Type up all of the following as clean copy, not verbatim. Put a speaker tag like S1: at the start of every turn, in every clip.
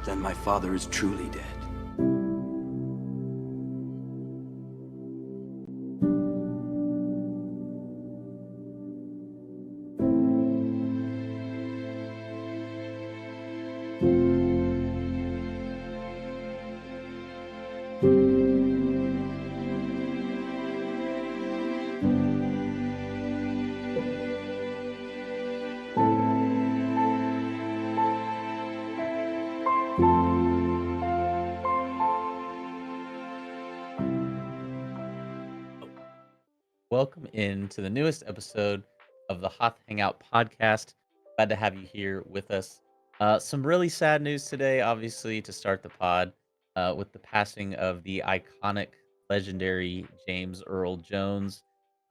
S1: then my father is truly dead.
S2: Welcome into the newest episode of the Hoth Hangout podcast. Glad to have you here with us. Some really sad news today, obviously, to start the pod with the passing of the iconic, legendary James Earl Jones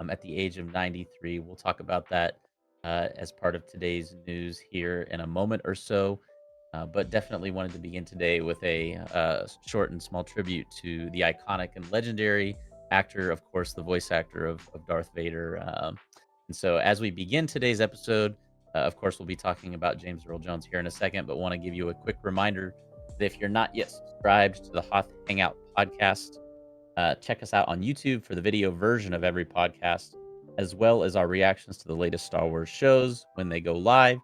S2: at the age of 93. We'll talk about that as part of today's news here in a moment or so. But definitely wanted to begin today with a short and small tribute to the iconic and legendary actor, of course, the voice actor of Darth Vader. And so, as we begin today's episode, of course, we'll be talking about James Earl Jones here in a second, but want to give you a quick reminder that if you're not yet subscribed to the Hoth Hangout podcast, check us out on YouTube for the video version of every podcast, as well as our reactions to the latest Star Wars shows when they go live.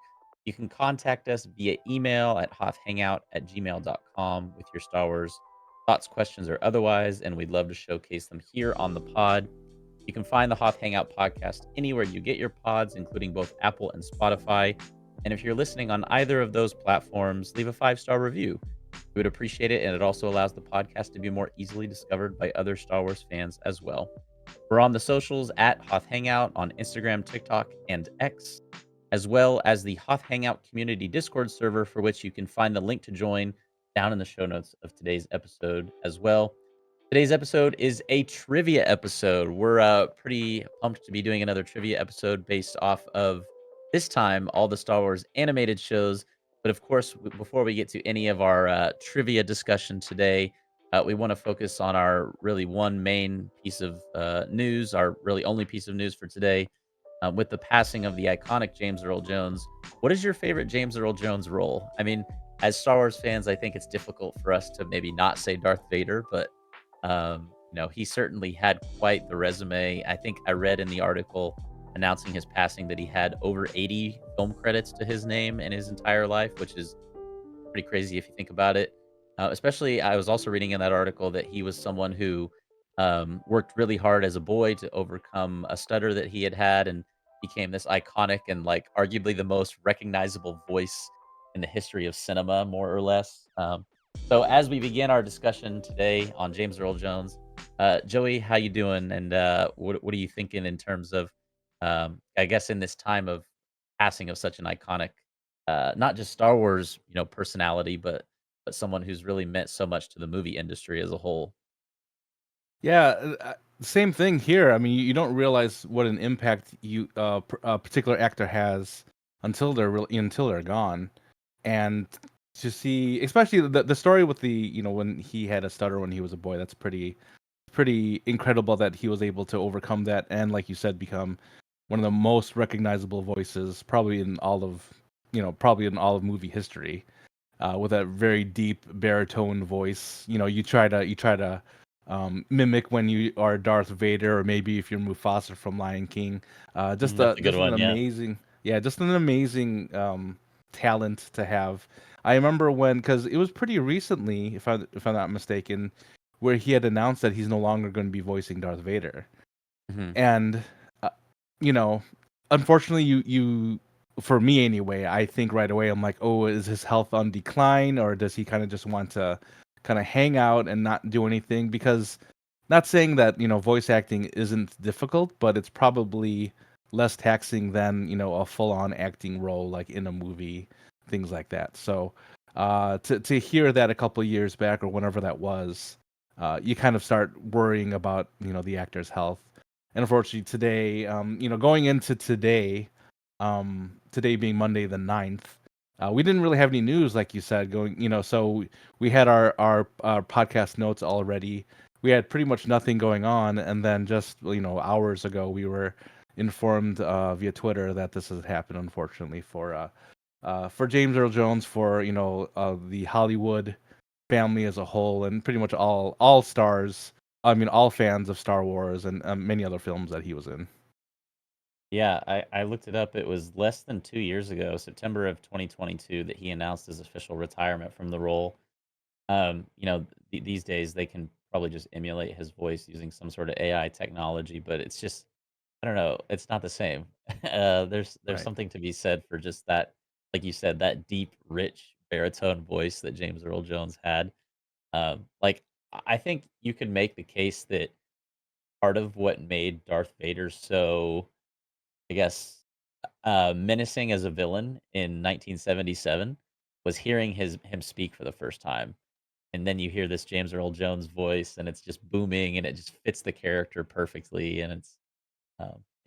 S2: You can contact us via email at hothhangout@gmail.com with your Star Wars thoughts, questions, or otherwise, and we'd love to showcase them here on the pod. You can find the Hoth Hangout podcast anywhere you get your pods, including both Apple and Spotify. And if you're listening on either of those platforms, leave a 5-star review. We would appreciate it, and it also allows the podcast to be more easily discovered by other Star Wars fans as well. We're on the socials at Hoth Hangout on Instagram, TikTok, and X, as well as the Hoth Hangout community Discord server, for which you can find the link to join down in the show notes of today's episode as well. Today's episode is a trivia episode. We're pretty pumped to be doing another trivia episode based off of this time all the Star Wars animated shows. But of course, before we get to any of our trivia discussion today, we want to focus on our really one main piece of news, our really only piece of news for today, with the passing of the iconic James Earl Jones. What is your favorite James Earl Jones role? I mean, as Star Wars fans, I think it's difficult for us to maybe not say Darth Vader, but he certainly had quite the resume. I think I read in the article announcing his passing that he had over 80 film credits to his name in his entire life, which is pretty crazy if you think about it. Especially, I was also reading in that article that he was someone who worked really hard as a boy to overcome a stutter that he had had and became this iconic and like arguably the most recognizable voice in the history of cinema, more or less. So as we begin our discussion today on James Earl Jones, Joey, how you doing? And what are you thinking in terms of, I guess, in this time of passing of such an iconic, not just Star Wars, personality, but someone who's really meant so much to the movie industry as a whole.
S3: Yeah, same thing here. I mean, you don't realize what an impact a particular actor has until they're gone, and to see, especially the story with the when he had a stutter when he was a boy, that's pretty incredible that he was able to overcome that and, like you said, become one of the most recognizable voices probably in all of movie history, with a very deep baritone voice. You try to mimic when you are Darth Vader, or maybe if you're Mufasa from Lion King.
S2: That's a good
S3: Just an
S2: one. Yeah.
S3: amazing, yeah, just an amazing talent to have. I remember because it was pretty recently, if I'm not mistaken, where he had announced that he's no longer going to be voicing Darth Vader,
S2: Hmm.
S3: and uh, you know, unfortunately, you for me anyway, I think right away I'm like, oh, is his health on decline, or does he kind of just want to kind of hang out and not do anything? Because not saying that voice acting isn't difficult, but it's probably less taxing than a full-on acting role like in a movie, things like that. So to hear that a couple years back or whenever that was, you kind of start worrying about the actor's health. And unfortunately today, going into today, today being Monday the 9th, we didn't really have any news, like you said, so we had our podcast notes already. We had pretty much nothing going on, and then just hours ago we were informed via Twitter that this has happened, unfortunately, for for James Earl Jones, for the Hollywood family as a whole, and pretty much all stars. I mean, all fans of Star Wars and many other films that he was in.
S2: Yeah, I looked it up. It was less than 2 years ago, September of 2022, that he announced his official retirement from the role. These days they can probably just emulate his voice using some sort of AI technology, but it's just I don't know, it's not the same. There's
S3: Right.
S2: something to be said for just that, like you said, that deep, rich baritone voice that James Earl Jones had. Like I think you could make the case that part of what made Darth Vader so, I guess, menacing as a villain in 1977 was hearing him speak for the first time. And then you hear this James Earl Jones voice, and it's just booming, and it just fits the character perfectly, and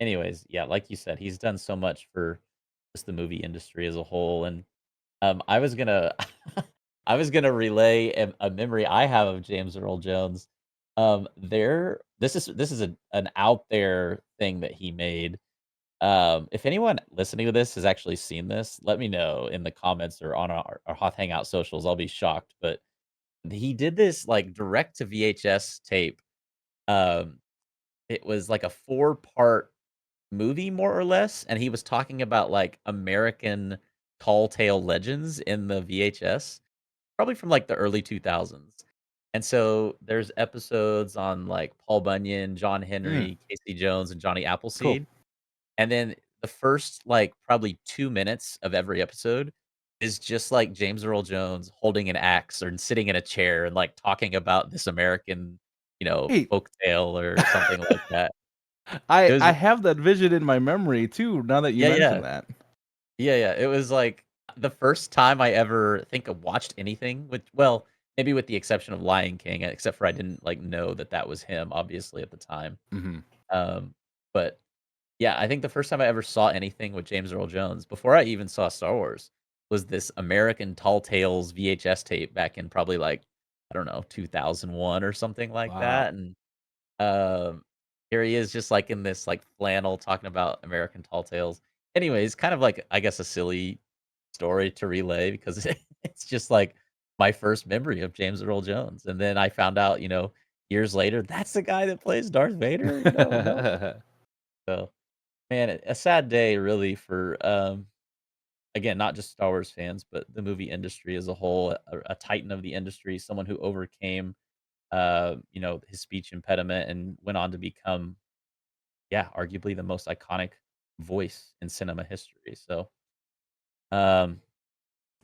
S2: anyways, yeah, like you said, he's done so much for just the movie industry as a whole, and, I was gonna I was gonna relay a memory I have of James Earl Jones. There this is an out there thing that he made. If anyone listening to this has actually seen this, let me know in the comments or on our Hoth Hangout socials, I'll be shocked, but he did this, like, direct to VHS tape. Um, it was like a four-part movie more or less, and he was talking about, like, American tall tale legends in the VHS, probably from, like, the early 2000s. And so there's episodes on, like, Paul Bunyan, John
S3: Mm,
S2: Henry, Casey Jones, and Johnny
S3: cool.
S2: Appleseed. And then the first, like, probably 2 minutes of every episode is just, like, James Earl Jones holding an axe or sitting in a chair and, like, talking about this American,
S3: Hey,
S2: folk tale or something like that. It
S3: I
S2: was
S3: have that vision in my memory too. Now that you
S2: Yeah, yeah.
S3: mention that.
S2: Yeah, yeah, it was, like, the first time I ever think I watched anything with well, maybe with the exception of Lion King, except for I didn't, like, know that that was him, obviously, at the time.
S3: Hmm.
S2: Um, but yeah, I think the first time I ever saw anything with James Earl Jones, before I even saw Star Wars, was this American Tall Tales VHS tape back in probably, like, I don't know, 2001 or something like
S3: Wow.
S2: that, and, um, here he is just, like, in this, like, flannel talking about American Tall Tales. Anyways, kind of like, I guess, a silly story to relay because it's just, like, my first memory of James Earl Jones, and then I found out, years later, that's the guy that plays Darth Vader? No. So man, a sad day really for, again, not just Star Wars fans, but the movie industry as a whole, a titan of the industry, someone who overcame, his speech impediment and went on to become, yeah, arguably the most iconic voice in cinema history. So, um,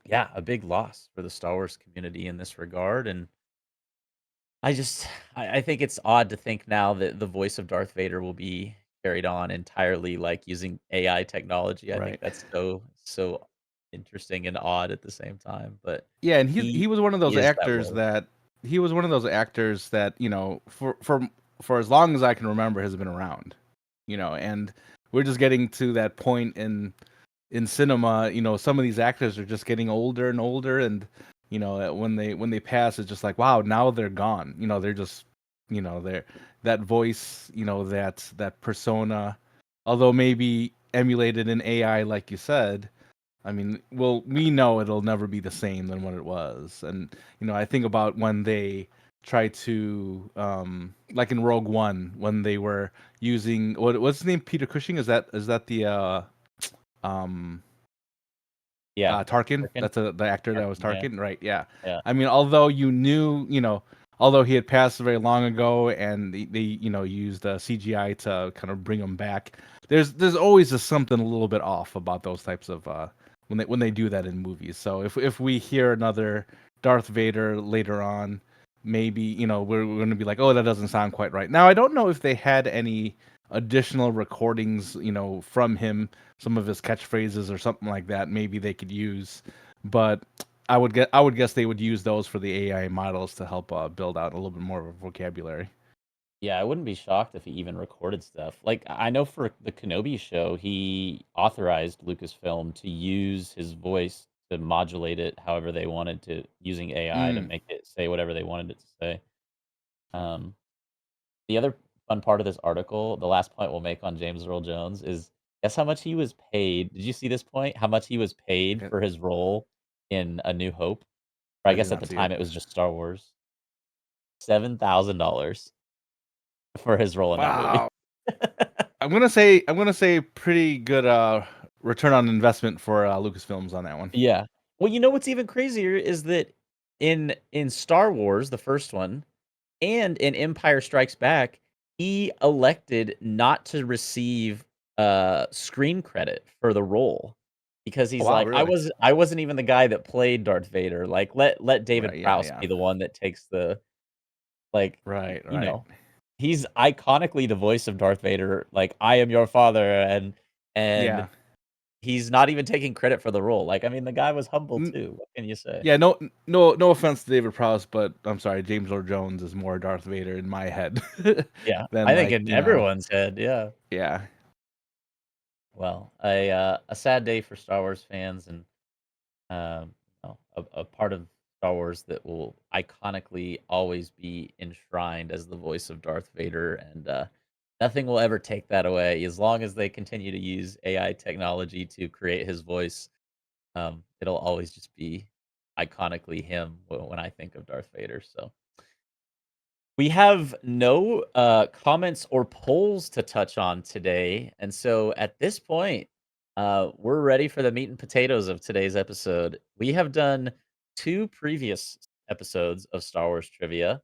S2: yeah, a big loss for the Star Wars community in this regard. And I just I think it's odd to think now that the voice of Darth Vader will be carried on entirely, like, using AI technology. I think
S3: Right.
S2: that's so interesting and odd at the same time, but
S3: Yeah, and he
S2: he
S3: was one of
S2: he
S3: those
S2: is that
S3: actors
S2: role.
S3: that for as long as I can remember has been around. And we're just getting to that point in cinema. Some of these actors are just getting older and older, and when they pass, it's just like, wow, now they're gone. They're just, they're that voice, that persona, although maybe emulated in AI, like you said. I mean, well, we know it'll never be the same than what it was. And I think about when they try to, like in Rogue One, when they were using what's his name, Peter Cushing? Is that the um
S2: Yeah.
S3: Tarkin?
S2: Tarkin?
S3: That's the actor that was
S2: Tarkin, yeah,
S3: Tarkin, right? Yeah.
S2: yeah.
S3: I mean, although although he had passed very long ago, and they used CGI to kind of bring him back. There's always just something a little bit off about those types of when they do that in movies. So if we hear another Darth Vader later on, maybe we're going to be like, oh, that doesn't sound quite right. Now I don't know if they had any additional recordings, from him, some of his catchphrases or something like that. Maybe they could use, but I would guess they would use those for the AI models to help build out a little bit more of a vocabulary.
S2: Yeah, I wouldn't be shocked if he even recorded stuff. Like, I know for the Kenobi show, he authorized Lucasfilm to use his voice to modulate it however they wanted to, using AI to
S3: Mm,
S2: make it say whatever they wanted it to say. Um The other fun part of this article, the last point we'll make on James Earl Jones is Guess how much he was paid? Did you see this point? How much he was paid
S3: Okay,
S2: for his role in A New Hope? Or I
S3: I did
S2: guess at
S3: not
S2: the
S3: see
S2: time
S3: it.
S2: it was just Star Wars. $7,000 for his role in that movie.
S3: Wow. I'm gonna say pretty good return on investment for Lucasfilms on that one.
S2: Yeah. Well, you know what's even crazier is that in Star Wars, the first one, and in Empire Strikes Back, he elected not to receive screen credit for the role because
S3: Oh
S2: he's
S3: wow,
S2: like,
S3: really?
S2: I wasn't even the guy that played Darth Vader. Like, let David
S3: Right, yeah,
S2: Prowse
S3: yeah.
S2: be the one that takes the like,
S3: Right,
S2: you
S3: right.
S2: know, he's iconically the voice of Darth Vader. Like, I am your father, and
S3: Yeah.
S2: he's not even taking credit for the role. Like, I mean, the guy was humble
S3: N-
S2: too. What can you say?
S3: yeah, no offense to David Prowse, but I'm sorry, James Earl Jones is more Darth Vader in my head
S2: Yeah,
S3: than
S2: I think
S3: like,
S2: in everyone's head. Yeah.
S3: yeah.
S2: Well, a sad day for Star Wars fans, and a part of Star Wars that will iconically always be enshrined as the voice of Darth Vader, and nothing will ever take that away as long as they continue to use AI technology to create his voice. It'll always just be iconically him when I think of Darth Vader. So. We have no comments or polls to touch on today. And so at this point, we're ready for the meat and potatoes of today's episode. We have done two previous episodes of Star Wars trivia,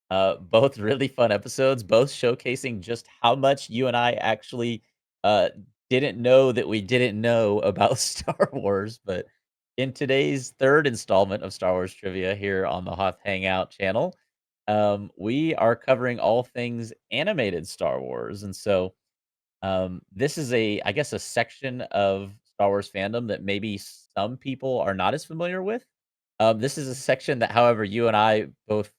S2: both really fun episodes, both showcasing just how much you and I actually uh, didn't know that we didn't know about Star Wars. But in today's third installment of Star Wars trivia here on the Hoth Hangout channel, we are covering all things animated Star Wars. And so this is I guess, a section of Star Wars fandom that maybe some people are not as familiar with. This is a section that, however, you and I both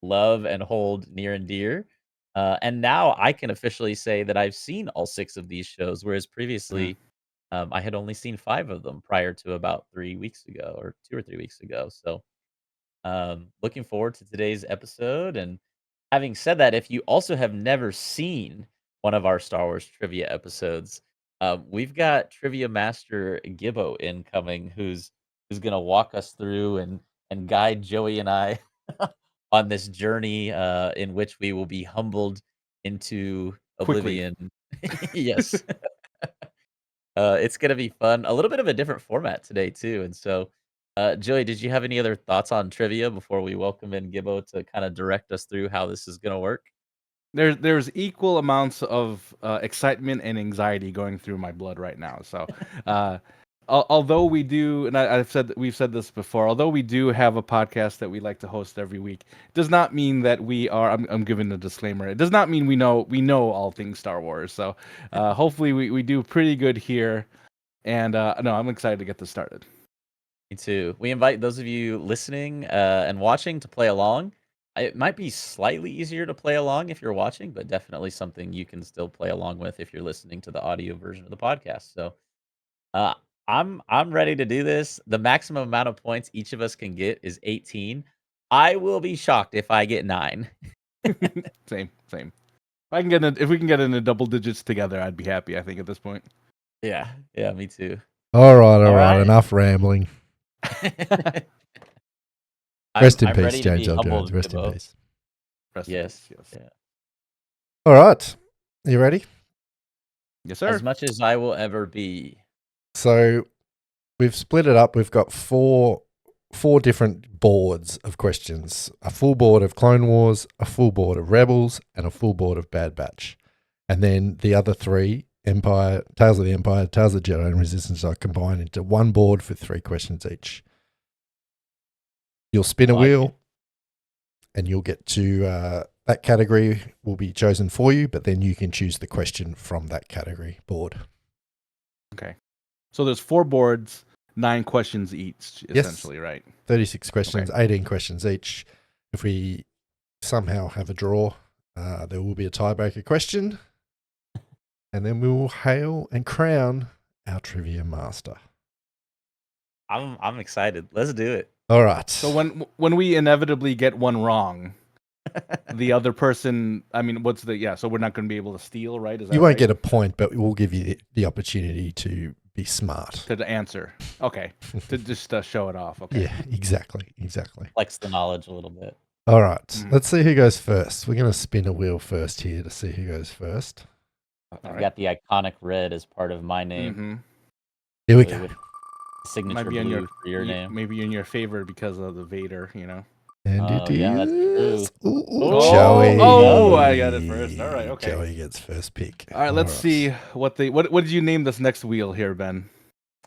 S2: love and hold near and dear. And now I can officially say that I've seen all six of these shows, whereas
S3: Mhm.
S2: previously I had only seen five of them prior to about 3 weeks ago or 2 or 3 weeks ago. So looking forward to today's episode. And having said that, if you also have never seen one of our Star Wars trivia episodes, we've got Trivia Master Gibbo incoming, who's gonna walk us through and guide Joey and I on this journey in which we will be humbled into
S3: Quickly.
S2: oblivion. Yes. It's gonna be fun. A little bit of a different format today too, and so, Joey, did you have any other thoughts on trivia before we welcome in Gibbo to kinda direct us through how this is gonna work?
S3: There's equal amounts of excitement and anxiety going through my blood right now. So, uh, although we do, and we've said this before, although we do have a podcast that we like to host every week, does not mean that we are. I'm giving a disclaimer. It does not mean we know all things Star Wars. So, hopefully we do pretty good here. And no, I'm excited to get this started.
S2: Me too. We invite those of you listening, and watching to play along. It might be slightly easier to play along if you're watching, but definitely something you can still play along with if you're listening to the audio version of the podcast. So, Uh, I'm ready to do this. The maximum amount of points each of us can get is 18. I will be shocked if I get 9.
S3: Same, same. If we can get into double digits together, I'd be happy. I think at this point.
S2: Yeah, yeah, me too.
S4: All
S2: All
S4: right.
S2: right.
S4: Enough rambling.
S2: I'm
S4: Rest in
S2: I'm
S4: peace,
S2: ready to
S4: James
S2: be
S4: L. Jones.
S2: humbled,
S4: Rest in
S2: Gibbo.
S4: peace.
S3: Rest in
S2: Yes.
S3: peace. Yes.
S2: Yeah.
S4: All right. You ready?
S3: Yes,
S2: As
S3: sir.
S2: much as I will ever be.
S4: So we've split it up. We've got four different boards of questions: a full board of Clone Wars, a full board of Rebels, and a full board of Bad Batch. And then the other three, Empire, Tales of the Empire, Tales of the Jedi, and Resistance, are combined into one board for 3 questions each. You'll spin
S2: I
S4: a
S2: like
S4: wheel,
S2: it.
S4: and you'll get to that category will be chosen for you, but then you can choose the question from that category board.
S3: Okay. So there's 4 boards, 9 questions each,
S4: Yes.
S3: essentially, right?
S4: 36 questions,
S3: Okay.
S4: 18 questions each. If we somehow have a draw, there will be a tiebreaker question, and then we will hail and crown our trivia master.
S2: I'm excited. Let's do it.
S4: All right.
S3: So when we inevitably get one wrong, the other person. I mean, what's the So we're not going to be able to steal, right? Is that
S4: You won't
S3: right?
S4: get a point, but we'll give you the opportunity to be smart.
S3: To the answer. Okay, to just show it off. Okay.
S4: Yeah, exactly.
S2: Flex the knowledge a little bit.
S4: All right, let's see who goes first. We're going to spin a wheel first here to see who goes first.
S2: I've got the iconic red as part of my name.
S3: Mm-hmm.
S4: Here we
S2: With
S4: go.
S2: signature
S3: Might be
S2: blue for your name.
S3: Maybe in your favor because of the Vader.
S4: And
S2: Oh,
S4: it
S2: yeah, that's
S4: is
S2: true.
S4: Joey.
S3: Oh, I got it first. All right, okay.
S4: Joey gets first pick.
S3: All right, let's see what did you name this next wheel here, Ben?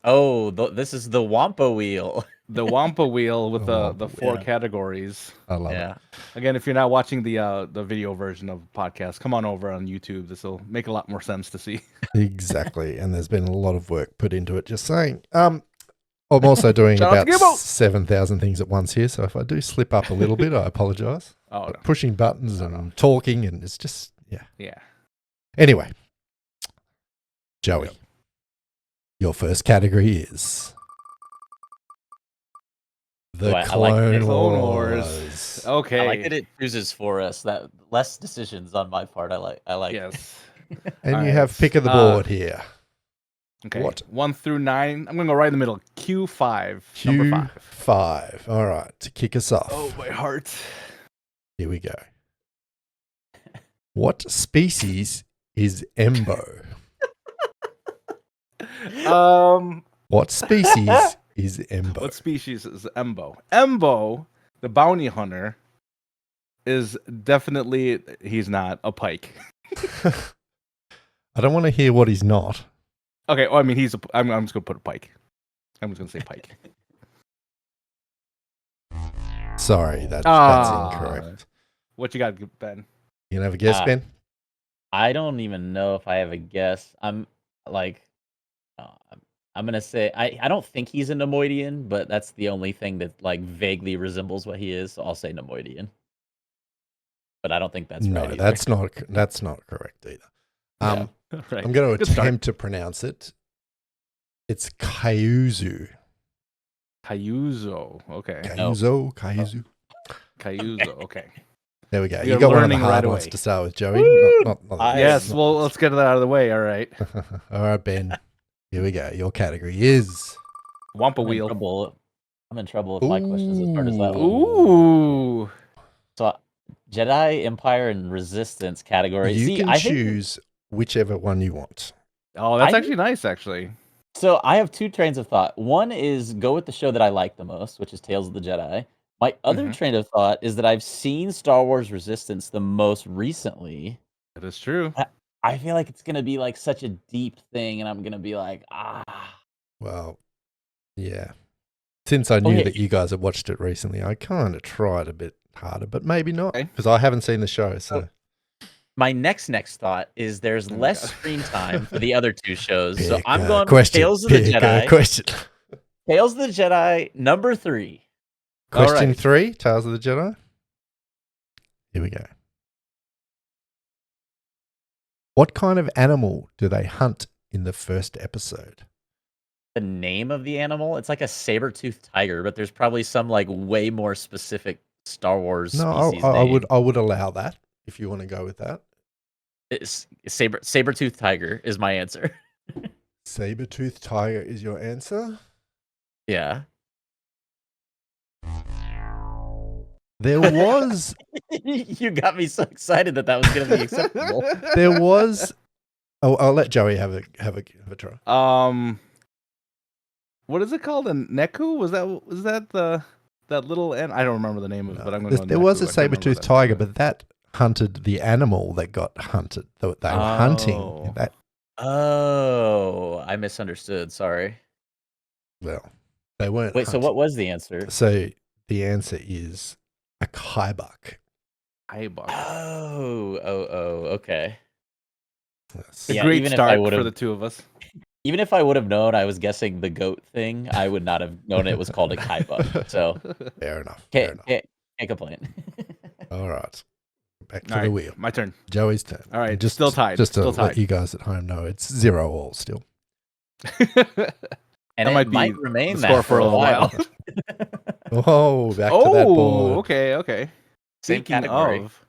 S2: Oh, this is the Wampa wheel.
S3: The Wampa wheel with
S4: The
S3: the
S4: Wampa
S3: four
S2: wheel.
S3: categories.
S4: I love
S2: Yeah.
S4: it.
S3: Again, if you're not watching the video version of the podcast, come on over on YouTube. This will make a lot more sense to see.
S4: Exactly. And there's been a lot of work put into it, just saying. I'm also doing
S3: Shout out
S4: about
S3: to Gibbo.
S4: 7,000 things at once here, so if I do slip up a little bit, I apologize.
S3: Oh, no.
S4: Pushing buttons and talking, and it's just,
S3: Yeah.
S4: Anyway, Joey, your first category is the
S2: I like
S4: Clone,
S2: the
S3: Clone
S4: Wars.
S3: Wars. Okay.
S2: I like that it chooses for us. That less decisions on my part. I like.
S3: Yes.
S4: And
S3: All
S4: you
S3: right,
S4: have pick of the board here.
S3: Okay.
S4: What?
S3: 1 through 9. I'm gonna go right in the middle. Q5. Number 5.
S4: Q5. All right, to kick us off.
S3: Oh, my heart.
S4: Here we go. What species is Embo? What species is Embo?
S3: What species is Embo? Embo, the bounty hunter, is definitely he's not a pike.
S4: I don't want to hear what he's not.
S3: Okay, well, I mean I'm just gonna put a pike. I'm just gonna say pike.
S4: Sorry, that's
S3: Ah.
S4: incorrect.
S3: What you got, Ben?
S4: You gonna have a guess, Ben?
S2: I don't even know if I have a guess. I'm like, I'm gonna say I don't think he's a Nemoidian, but that's the only thing that like vaguely resembles what he is. So I'll say Nemoidian. But I don't think that's
S4: No,
S2: right. either.
S4: that's not correct either.
S2: Yeah.
S3: Right.
S4: I'm going to
S3: Good start.
S4: attempt to pronounce it. It's Kyuzu.
S3: Cayuzo. Okay.
S4: Kyuzu.
S3: Cayuzo. Okay.
S4: There we go.
S3: You're
S4: You got one of the
S3: learning
S4: hard
S3: right
S4: ones
S3: away.
S4: to start with, Joey. Not
S3: Yes. Well, let's get that out of the way. All right.
S4: All right, Ben. Here we go. Your category is
S3: Wampa
S2: I'm in
S3: wheel.
S2: trouble. I'm in trouble if my question's as hard as that one.
S3: Ooh.
S2: So Jedi, Empire, and Resistance category.
S4: you
S2: See,
S4: can
S2: I think
S4: choose whichever one you want.
S3: Oh, that's
S2: I-
S3: actually nice. Actually.
S2: so. I have two trains of thought. One is go with the show that I like the most, which is Tales of the Jedi. My other
S3: Mhm.
S2: train of thought is that I've seen Star Wars Resistance the most recently.
S3: That is true.
S2: I feel like it's gonna be like such a deep thing, and I'm gonna be like,
S4: Well, yeah. Since I knew
S2: Okay.
S4: that you guys had watched it recently, I kind of tried a bit harder, but maybe not
S3: Okay.
S4: because I haven't seen the show. So
S2: My next thought is there's
S3: Oh my
S2: less
S3: God.
S2: screen time for the other two shows, so
S4: Pick
S2: I'm
S4: a
S2: going with
S4: question.
S2: Tales of the
S4: Pick a
S2: Jedi.
S4: question.
S2: Tales of the Jedi number 3.
S3: All
S4: Question
S3: right.
S4: 3, Tales of the Jedi. Here we go. What kind of animal do they hunt in the first episode?
S2: The name of the animal, it's like a saber-toothed tiger, but there's probably some like way more specific Star Wars
S4: No,
S2: species
S4: I
S2: name.
S4: would allow that if you want to go with that.
S2: It's saber-toothed tiger is my answer.
S4: Saber-toothed tiger is your answer?
S2: Yeah.
S4: There was
S2: You got me so excited that was going to be acceptable.
S4: there was Oh, I'll let Joey have a try.
S3: What is it called? A Neku? Was that that little I don't remember the name of it, but I'm going to
S4: There was a
S3: Neku. I can't remember
S4: saber-toothed
S3: that.
S4: tiger, but that hunted the animal that got hunted. They were hunting
S3: Oh.
S4: that.
S2: Oh, I misunderstood. Sorry.
S4: Well, they weren't.
S2: Wait, so
S4: hunting.
S2: what was the answer?
S4: So the answer is a kaibuck.
S3: Aibok.
S2: Oh, okay.
S4: Yes.
S3: A
S2: Yeah,
S3: great
S2: even if I
S3: start for
S2: would've-
S3: the two of us.
S2: Even if I would have known I was guessing the goat thing, I would not have known it was called a kaiba. So
S4: Fair enough. Fair enough.
S2: can't complain.
S4: All right. Back to
S3: All
S4: the
S3: right,
S4: wheel.
S3: my turn.
S4: Joey's turn.
S3: All right,
S4: And
S3: still tied,
S4: Just to
S3: still
S4: let
S3: tied.
S4: you guys at home know, it's 0-all still.
S2: And
S3: That
S2: it
S3: might be
S2: remain
S3: the
S2: that
S3: score for a little while.
S4: Oh, back to that
S3: Oh,
S4: board.
S3: okay.
S2: Same
S3: Speaking
S2: category.
S3: of,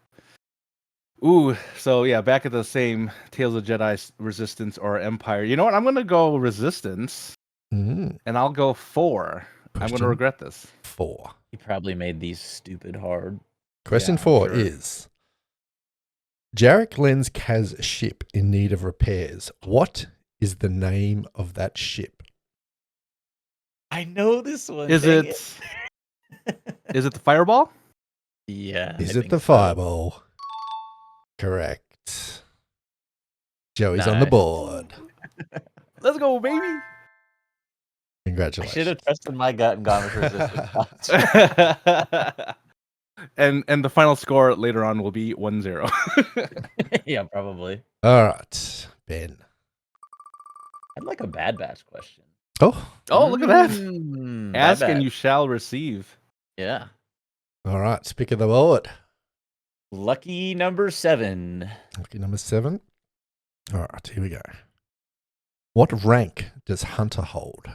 S3: ooh, so yeah, back at the same Tales of Jedi Resistance or Empire. You know what? I'm gonna go Resistance,
S4: Mm,
S3: and I'll go 4. I'm
S4: Question
S3: gonna regret this.
S4: 4.
S2: He probably made these stupid hard.
S4: Question
S3: Yeah, I'm
S4: 4
S3: sure.
S4: is Jarek lends Kaz ship in need of repairs. What is the name of that ship?
S2: I know this one.
S3: Is
S2: dang
S3: it? Is it the Fireball?
S2: Yeah.
S4: Is
S2: I
S4: it
S2: think
S4: the
S2: so.
S4: Fireball? Correct. Joey's on the
S2: Nice.
S4: board.
S3: Let's go, baby.
S2: I should
S4: Congratulations.
S2: have trusted my gut and gone with resistance.
S3: and the final score later on will be 1-0.
S2: Yeah, probably.
S4: All right, Ben.
S2: I'd like a Bad Batch question.
S4: Oh,
S3: Oh, look at that.
S2: Bad
S3: Ask and
S2: Batch.
S3: you shall receive.
S2: Yeah.
S4: all right. Pick of the board.
S2: Lucky number 7.
S4: Lucky number 7. All right, here we go. What rank does Hunter hold?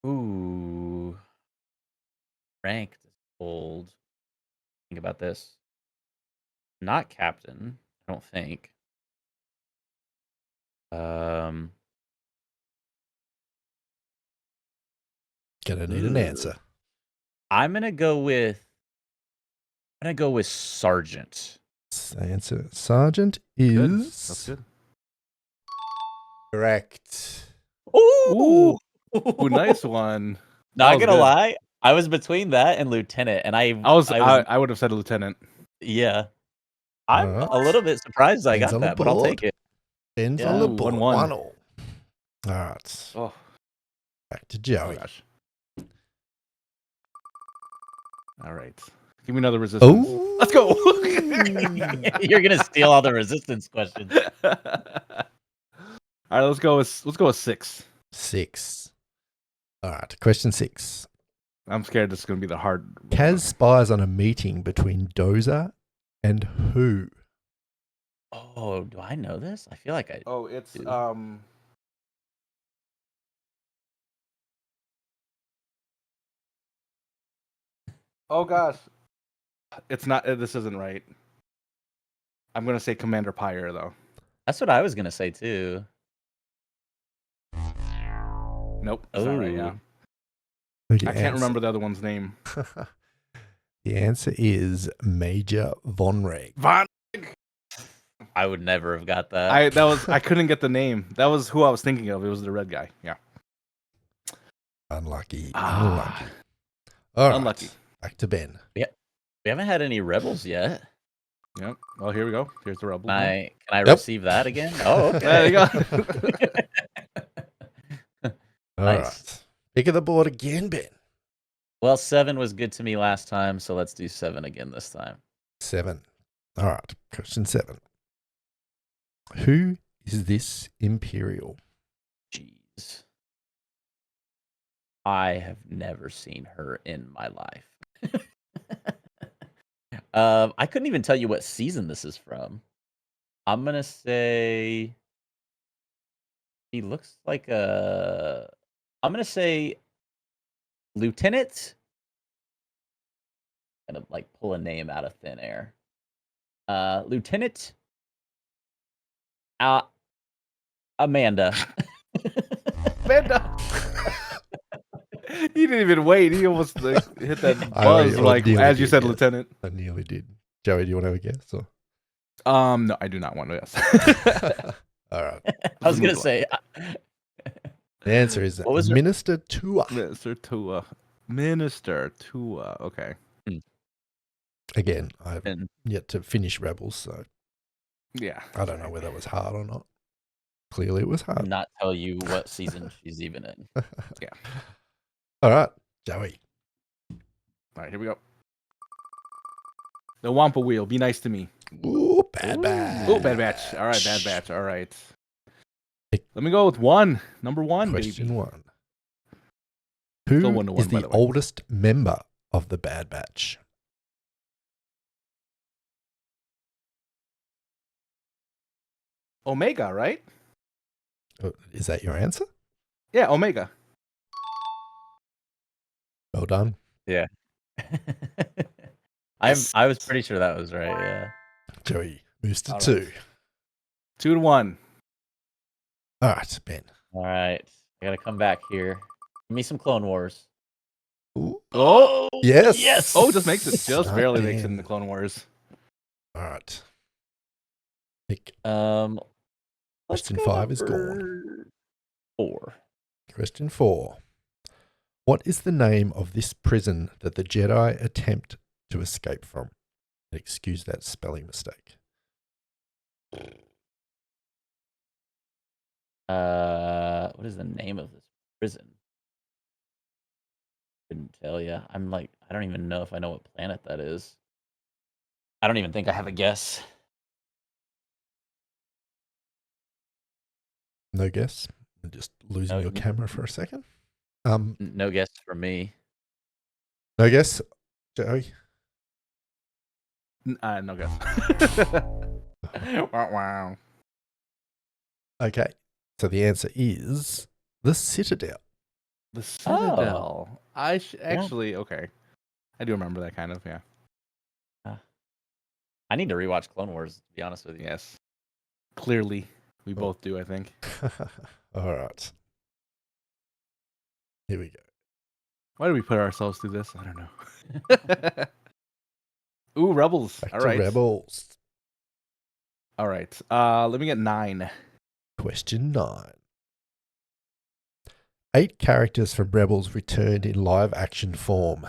S2: Ooh. Ranked is old. Think about this. Not captain, I don't think.
S4: Gonna need an answer.
S2: I'm gonna go with sergeant.
S4: Answer Sergeant
S3: Good.
S4: is
S3: That's good.
S4: correct.
S2: Ooh,
S3: Ooh, nice one. That
S2: Not
S3: was
S2: gonna
S3: good.
S2: lie, I was between that and lieutenant, and I was
S3: I would have said a lieutenant.
S2: yeah. I'm
S4: Alright.
S2: a little bit surprised I
S4: Ben's
S2: got
S4: on the
S2: that, but I'll take
S4: board.
S2: it.
S4: Ben's
S2: Yeah.
S4: on the
S3: Ooh,
S4: board.
S3: 1-1.
S4: 1-1. All right.
S3: Oh,
S4: Back to
S3: oh
S4: Joey.
S3: gosh. All right. Give me another resistance.
S4: Oh,
S3: Let's go.
S2: You're gonna steal all the resistance questions.
S3: All right, let's go with 6.
S4: 6. All right. Question 6.
S3: I'm scared this is gonna be the hard.
S4: Kaz spies on a meeting between Dozer and who?
S2: Oh, do I know this? I feel like I
S3: Oh, it's
S2: Dude.
S3: Oh gosh, it's not. This isn't right. I'm gonna say Commander Pyre though.
S2: That's what I was gonna say too.
S3: Nope, it's not right. Yeah,
S4: The
S3: I can't remember the other one's name.
S4: The answer is Major Von Reg.
S3: Von.
S2: I would never have got that.
S3: I couldn't get the name. That was who I was thinking of. It was the red guy. Yeah.
S4: Unlucky.
S3: Ah.
S4: Unlucky. All right.
S3: Unlucky.
S4: Back to Ben.
S2: We haven't had any rebels yet.
S3: Yep. Well, here we go. Here's the rebel.
S2: Can I
S4: Yep.
S2: receive that again? Oh, okay.
S3: There you go.
S4: All
S2: Nice.
S4: right. Pick of the board again, Ben.
S2: Well, 7 was good to me last time, so let's do 7 again this time.
S4: 7. All right. Question 7. Who is this Imperial?
S2: Jeez. I have never seen her in my life. I couldn't even tell you what season this is from. I'm gonna say he looks like a. I'm gonna say Lieutenant. Gonna like pull a name out of thin air. Lieutenant. Amanda.
S3: Amanda. He didn't even wait. He almost hit that
S4: I
S3: buzz
S4: nearly
S3: as you
S4: did,
S3: said,
S4: yes.
S3: Lieutenant.
S4: I nearly did. Joey, do you want to have a guess? Or?
S3: No, I do not want to. Yes.
S4: All right.
S2: I was gonna
S3: Move on.
S2: say.
S4: The answer is
S2: What was her-
S4: Minister Tua.
S3: Minister Tua. Minister Tua. Okay.
S4: Again, I have
S2: And
S4: yet to finish Rebels, so
S3: Yeah.
S4: I don't know whether it was hard or not. Clearly, it was hard.
S2: not tell you what season she's even in.
S3: Yeah.
S4: All right, Joey.
S3: All right, here we go. The Wampa Wheel. Be nice to me.
S4: Ooh, Bad Batch.
S3: Oh, Bad Batch. All right, Bad Batch. All right. Let me go with 1. Number 1,
S4: Question
S3: baby.
S4: 1.
S3: Still
S4: Who
S3: 1-1,
S4: is
S3: by
S4: the
S3: the way.
S4: oldest member of the Bad Batch?
S3: Omega, right?
S4: Is that your answer?
S3: Yeah, Omega.
S4: Well done.
S2: Yeah. I was pretty sure that was right. Yeah.
S4: Joey moves to
S3: All
S4: 2.
S3: right. 2-1.
S4: All right, Ben.
S2: All right. I gotta come back here. Give me some Clone Wars.
S4: Ooh.
S3: Oh,
S4: Yes.
S2: Yes.
S3: oh, just makes it. Just
S4: Not
S3: barely makes it
S4: Ben.
S3: in the Clone Wars.
S4: All right. Pick.
S2: Let's
S4: Question
S2: go
S4: 5 is gone.
S2: number 4.
S4: Question 4. What is the name of this prison that the Jedi attempt to escape from? Excuse that spelling mistake.
S2: What is the name of this prison? Couldn't tell you. I don't even know if I know what planet that is. I don't even think I have a guess.
S4: No guess? I'm just losing
S2: No-
S4: your camera for a second.
S2: No guess for me.
S4: No guess, Joey.
S3: No guess. Wow.
S4: Okay. So the answer is the Citadel.
S3: The Citadel. Actually, okay. I do remember that kind of, yeah.
S2: I need to rewatch Clone Wars, to be honest with you.
S3: Yes. Clearly, we both do, I think.
S4: All right. Here we go.
S3: Why do we put ourselves through this? I don't know. Ooh, Rebels.
S4: Back
S3: All
S4: to
S3: right.
S4: Rebels.
S3: All right. Let me get 9.
S4: Question 9. 8 characters from Rebels returned in live action form.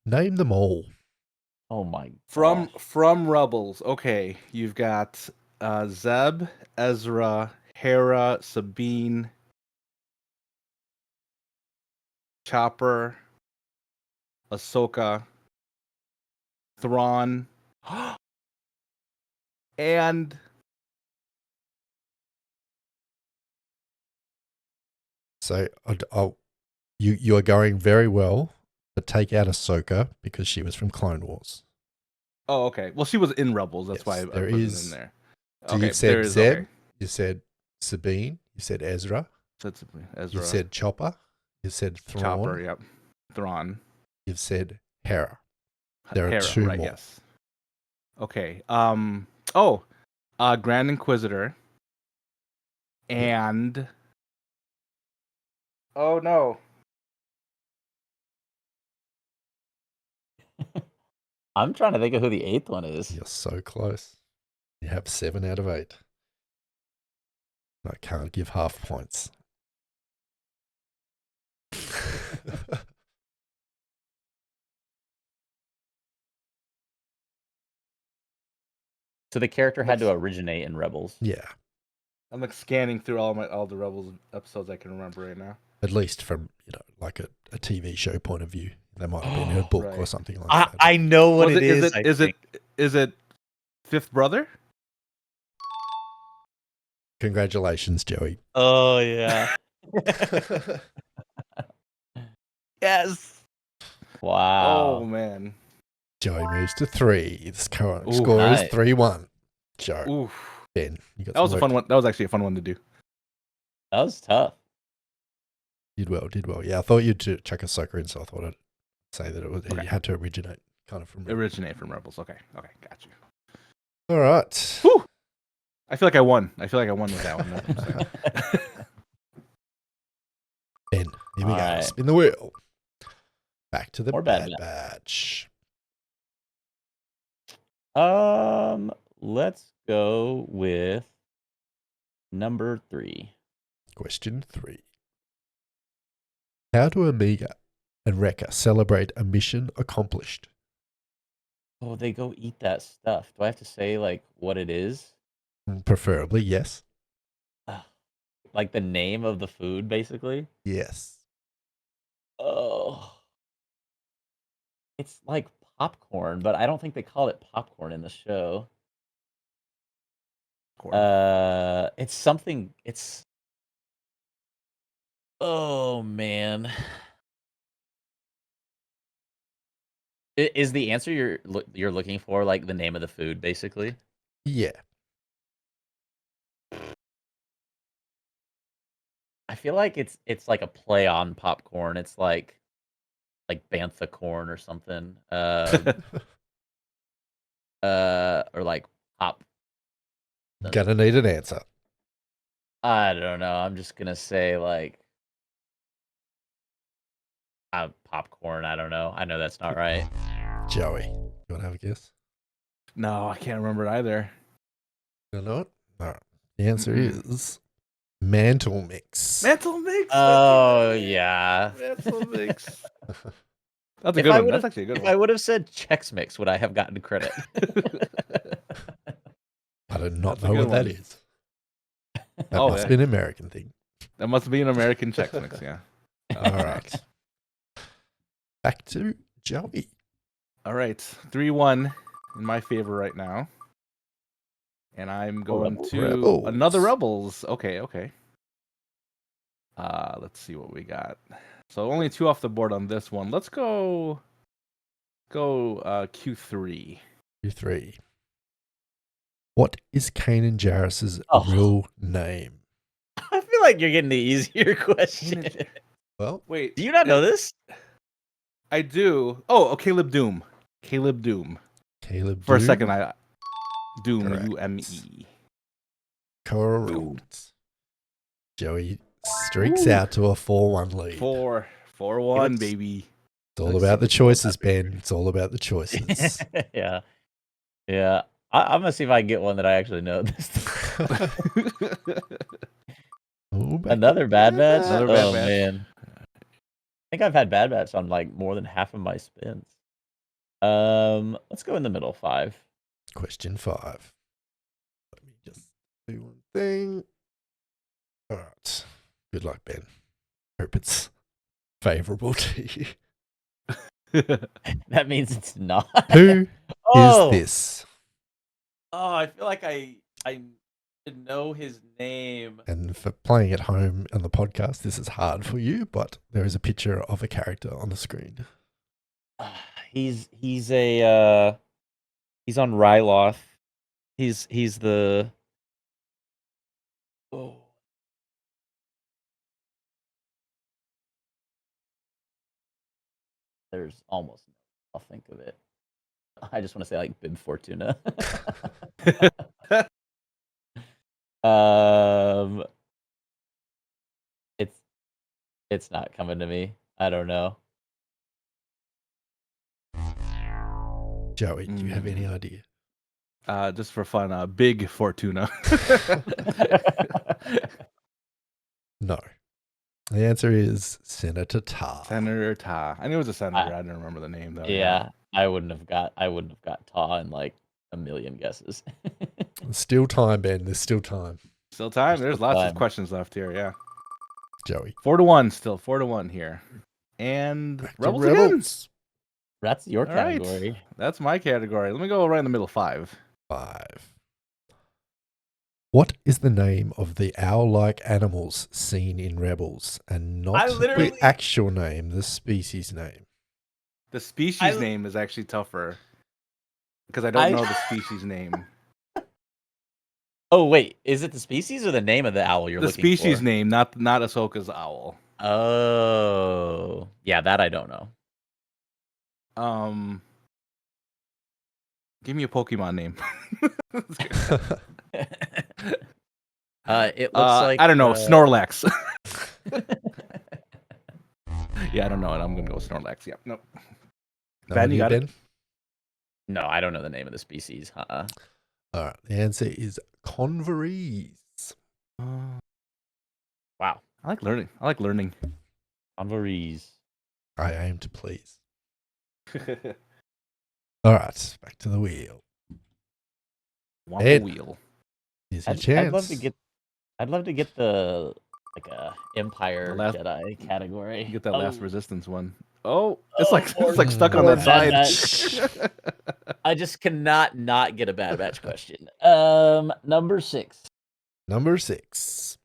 S4: Name them all.
S2: Oh my
S3: From
S2: gosh.
S3: Rebels. Okay, you've got Zeb, Ezra, Hera, Sabine, Chopper, Ahsoka, Thrawn, and
S4: So you are going very well, but take out Ahsoka because she was from Clone Wars.
S3: oh, okay. Well, she was in Rebels. That's
S4: Yes,
S3: why I
S4: there
S3: wasn't
S4: is-
S3: in there.
S4: So
S3: Okay,
S4: you've
S3: there
S4: said
S3: is.
S4: Zeb,
S3: Okay.
S4: you said Sabine, you said Ezra,
S3: That's Ezra.
S4: you said Chopper, you said Thrawn,
S3: Chopper. Yep. Thrawn.
S4: you've said Hera. There are
S3: Hera,
S4: 2
S3: right?
S4: more.
S3: Yes. Okay. Oh, Grand Inquisitor. And oh no.
S2: I'm trying to think of who the 8th one is.
S4: You're so close. You have 7 out of 8. I can't give half points.
S2: So the character had to originate in Rebels.
S4: Yeah,
S3: I'm like scanning through all the Rebels episodes I can remember right now.
S4: at least from like a TV show point of view. They might have been in a book or
S3: Right.
S4: something like that.
S2: I know what
S3: Was
S2: it is.
S3: Is it Fifth Brother?
S4: Congratulations, Joey.
S2: Oh yeah.
S3: Yes.
S2: Wow.
S3: Oh man.
S4: Joey moves to 3. The current
S3: Ooh,
S4: score
S2: nice.
S4: is 3-1. Joe,
S3: Oof.
S4: Ben, you got
S3: That was
S4: some
S3: a fun
S4: work.
S3: one. That was actually a fun one to do.
S2: That was tough.
S4: Did well. Yeah, I thought you'd chuck Ahsoka in, so I thought I'd say that it
S3: Okay.
S4: had to originate kind of from.
S3: Originate from Rebels. Okay, got you.
S4: All right.
S3: Whew. I feel like I won. with that one. That's what I'm saying.
S4: Ben, here we go.
S2: Alright.
S4: Spin the wheel. Back to the
S2: More
S4: Bad
S2: Bad
S4: Batch.
S2: Let's go with number 3.
S4: Question 3. How do Omega and Wrecker celebrate a mission accomplished?
S2: Oh, they go eat that stuff. Do I have to say like what it is?
S4: Preferably, yes.
S2: Like the name of the food, basically?
S4: Yes.
S2: Oh. It's like popcorn, but I don't think they call it popcorn in the show. It's something. Oh man. Is the answer you're looking for like the name of the food, basically?
S4: Yeah.
S2: I feel like it's like a play on popcorn. It's like bantha corn or something. or like pop.
S4: Gonna need an answer.
S2: I don't know. I'm just gonna say like popcorn. I don't know. I know that's not right.
S4: Joey, you want to have a guess?
S3: No, I can't remember it either.
S4: You don't know it? All right. The answer is mantle mix.
S3: Mantle mix.
S2: Oh yeah.
S3: Mantle mix. That's a
S2: If
S3: good
S2: I
S3: one.
S2: would
S3: That's
S2: have,
S3: actually a good
S2: if
S3: one.
S2: I would have said Chex Mix, would I have gotten credit?
S4: I do not
S3: That's a
S4: know
S3: good
S4: what that
S3: one.
S4: is. That
S3: Oh,
S4: must
S3: yeah.
S4: be an American thing.
S3: That must be an American Chex Mix, yeah.
S4: All right. Back to Joey.
S3: All right. 3-1 in my favor right now. And I'm going to
S4: Rebels.
S3: another Rebels. Okay. Let's see what we got. So only 2 off the board on this one. Let's go Q3.
S4: Q3. What is Kanan Jarrus's
S2: Oh.
S4: real name?
S2: I feel like you're getting the easier question.
S4: Well,
S3: Wait.
S2: Do you not know this?
S3: I do. Oh, Caleb Doom. Caleb Doom.
S4: Caleb
S3: For a
S4: Doom?
S3: second, Doom,
S4: Correct.
S3: U-M-E.
S4: Correct.
S3: Ooh.
S4: Joey streaks out to a 4-1 lead.
S3: 4-1, baby.
S4: It's all about the choices, Ben. It's all about the choices.
S2: Yeah. I'm gonna see if I can get one that I actually know.
S4: Ooh, back
S2: Another
S4: to
S2: Bad Batch.
S3: Another Bad
S2: Oh
S3: Batch.
S2: man, I think I've had Bad Batch on like more than half of my spins. Let's go in the middle. 5.
S4: Question 5. Let me just do one thing. All right. Good luck, Ben. Hope it's favorable to you.
S2: That means it's not.
S4: Who
S2: Oh!
S4: is this?
S2: Oh, I feel like I should know his name.
S4: And for playing at home on the podcast, this is hard for you, but there is a picture of a character on the screen.
S2: He's on Ryloth. He's the oh. There's almost no. I'll think of it. I just want to say like Bib Fortuna. um, it's not coming to me. I don't know.
S4: Joey, do you have any idea?
S3: Just for fun, Big Fortuna.
S4: No. The answer is Senator Tar.
S3: Senator Ta. I knew it was a senator. I didn't remember the name though.
S2: Yeah, I wouldn't have got Ta in like a million guesses.
S4: There's still time, Ben. There's still time.
S3: Still time. There's lots
S2: time.
S3: of questions left here. Yeah.
S4: Joey.
S3: 4-1 still. 4-1 here. And
S4: Back to
S3: Rebels again?
S4: Rebels.
S2: That's your
S3: All right.
S2: category.
S3: That's my category. Let me go right in the middle. 5.
S4: 5. What is the name of the owl-like animals seen in Rebels? And not the actual name, the species name.
S3: The species name is actually tougher because I don't know the species name.
S2: Oh wait, is it the species or the name of the owl you're looking for?
S3: The species name, not Ahsoka's owl.
S2: Oh, yeah, that I don't know.
S3: Give me a Pokemon name.
S2: It looks like
S3: I don't know, Snorlax. Yeah, I don't know it. I'm gonna go with Snorlax. Yep. Nope. Ben, you got it?
S2: No, I don't know the name of the species.
S4: All right. The answer is Converese.
S2: Wow.
S3: I like learning.
S2: Converese.
S4: I aim to please. All right. Back to the wheel.
S3: Wampa wheel.
S4: Here's your chance.
S2: I'd love to get the like a Empire
S3: last,
S2: Jedi category.
S3: Get that last Resistance one. Oh, it's like stuck on that side.
S2: I just cannot not get a Bad Batch question. Number 6.
S4: Number 6.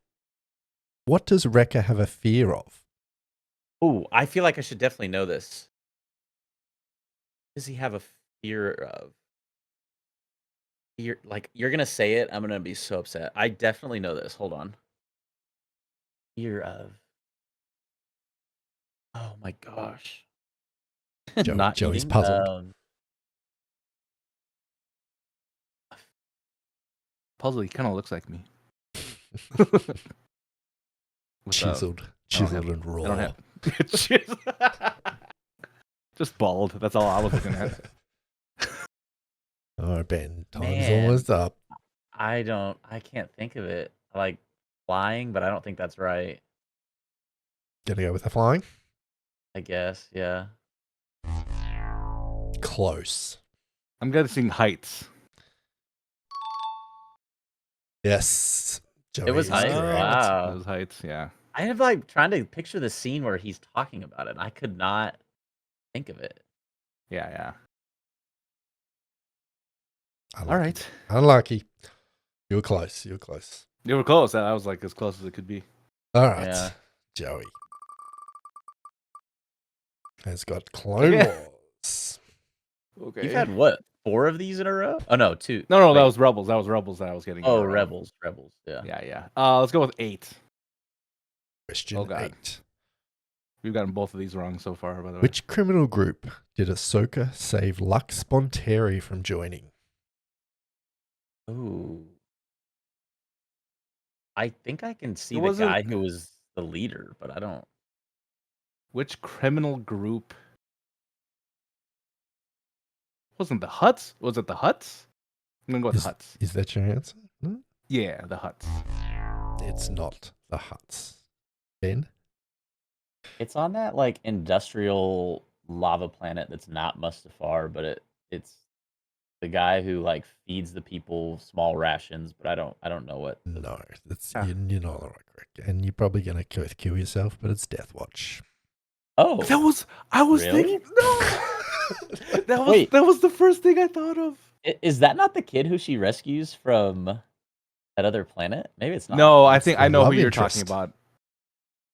S4: What does Wrecker have a fear of?
S2: Oh, I feel like I should definitely know this. Does he have a fear of? You're gonna say it. I'm gonna be so upset. I definitely know this. Hold on. Fear of. Oh my gosh.
S4: Joey's puzzled.
S3: puzzle. He kind of looks like me. With,
S4: Chiseled
S3: have-
S4: and raw.
S3: I don't have. Just bald. That's all I was looking at.
S4: All right, Ben. Time's
S2: Man.
S4: almost up.
S2: I can't think of it. I like flying, but I don't think that's right.
S4: Gonna go with the flying?
S2: I guess, yeah.
S4: Close.
S3: I'm guessing heights.
S4: Yes.
S2: It was
S4: Joey is
S2: heights.
S4: correct.
S2: Wow.
S3: Those heights, yeah.
S2: I have like trying to picture the scene where he's talking about it. I could not think of it.
S3: Yeah.
S4: Unlucky.
S3: All right.
S4: Unlucky. You were close. You were close.
S3: You were close. I was like as close as it could be.
S4: All right.
S2: Yeah.
S4: Joey has got Clone
S3: Okay.
S4: Wars.
S3: Okay.
S2: You've had what? 4 of these in a row? Oh no, 2.
S3: No, that
S2: Wait.
S3: was Rebels. That was Rebels that I was getting.
S2: Oh,
S3: wrong.
S2: Rebels. Yeah.
S3: Yeah. Let's go with 8.
S4: Question
S3: Oh, God.
S4: 8.
S3: We've gotten both of these wrong so far, by the way.
S4: Which criminal group did Ahsoka save Lux Bonteri from joining?
S2: Ooh. I think I can see
S3: It
S2: the
S3: wasn't-
S2: guy who was the leader, but I don't.
S3: Which criminal group? Wasn't the Huts? Was it the Huts? I'm gonna go with Huts.
S4: Is that your answer? No?
S3: Yeah, the Huts.
S4: It's not the Huts. Ben?
S2: It's on that like industrial lava planet that's not Mustafar, but it's the guy who like feeds the people small rations, but I don't know what.
S4: No, that's
S3: Ah.
S4: you're not the right correct. And you're probably going to kill yourself, but it's Death Watch.
S2: Oh,
S3: I was
S2: Really?
S3: thinking no.
S2: Wait.
S3: that was the first thing I thought of.
S2: is that not the kid who she rescues from that other planet? Maybe it's not.
S3: No, I
S4: It's
S3: think
S4: the
S3: I know who
S4: love
S3: you're
S4: interest.
S3: talking about.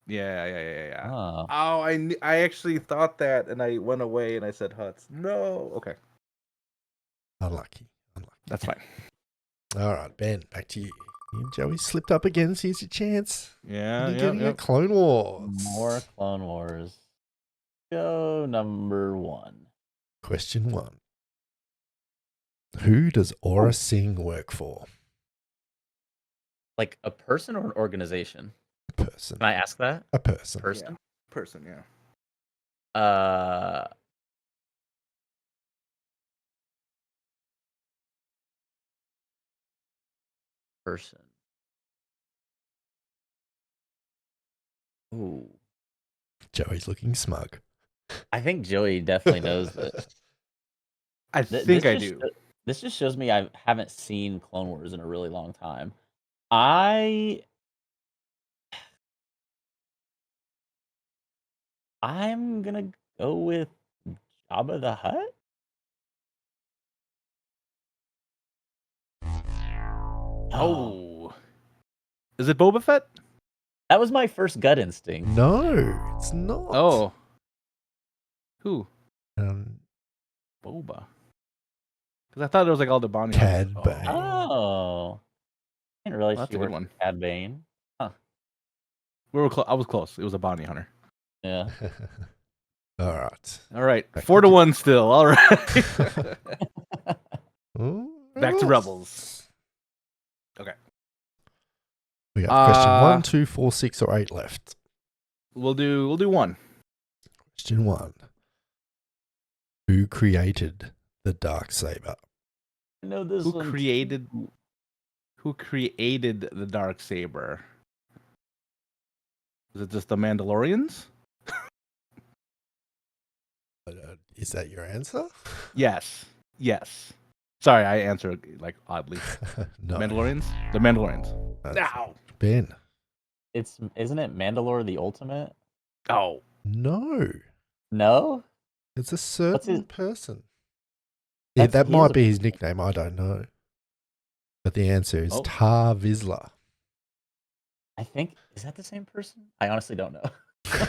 S3: Yeah.
S2: Oh.
S3: Oh, I actually thought that, and I went away and I said Huts. No, okay,
S4: Unlucky.
S3: that's fine.
S4: All right, Ben, back to you. Joey slipped up again, so here's your chance.
S3: Yeah,
S4: You're getting a Clone Wars.
S2: More Clone Wars. Go number 1.
S4: Question 1. Who does Aura Singh work for?
S2: Like a person or an organization?
S4: A person.
S2: Can I ask that?
S4: A person.
S2: Person?
S3: Person, yeah.
S2: Person. Ooh.
S4: Joey's looking smug.
S2: I think Joey definitely knows this.
S3: I
S2: Th-
S3: think
S2: this
S3: I
S2: just
S3: do.
S2: sho- This just shows me I haven't seen Clone Wars in a really long time. I'm gonna go with Jabba the Hutt.
S3: Oh, is it Boba Fett?
S2: That was my first gut instinct.
S4: No, it's not.
S3: Oh, who?
S4: Um,
S3: Boba. Because I thought it was like all the bounty
S4: Cad
S3: hunters.
S4: Bane.
S2: Oh, I didn't realize
S3: That's
S2: she
S3: a good
S2: worked
S3: one.
S2: with Cad Bane.
S3: We were I was close. It was a bounty hunter.
S2: Yeah.
S4: all right.
S3: All right,
S4: Back
S3: 4-1 still. All right.
S4: Ooh,
S3: Back to Rebels. Okay.
S4: We have question 1,
S3: Uh,
S4: 2, 4, 6, or 8 left.
S3: We'll do 1.
S4: Question 1. Who created the Darksaber?
S2: I know this
S3: Who
S2: one.
S3: created the dark saber? Is it just the Mandalorians?
S4: Is that your answer?
S3: Yes. Sorry, I answered like oddly.
S4: No.
S3: Mandalorians? The Mandalorians.
S4: That's- Ben.
S2: Isn't it Mandalore the Ultimate?
S3: Oh.
S4: No.
S2: No.
S4: It's a certain
S2: his-
S4: person. Yeah, that
S2: he
S4: might
S2: is a-
S4: be his nickname. I don't know. But the answer is
S3: Oh.
S4: Tar Vizsla.
S2: I think is that the same person? I honestly don't know.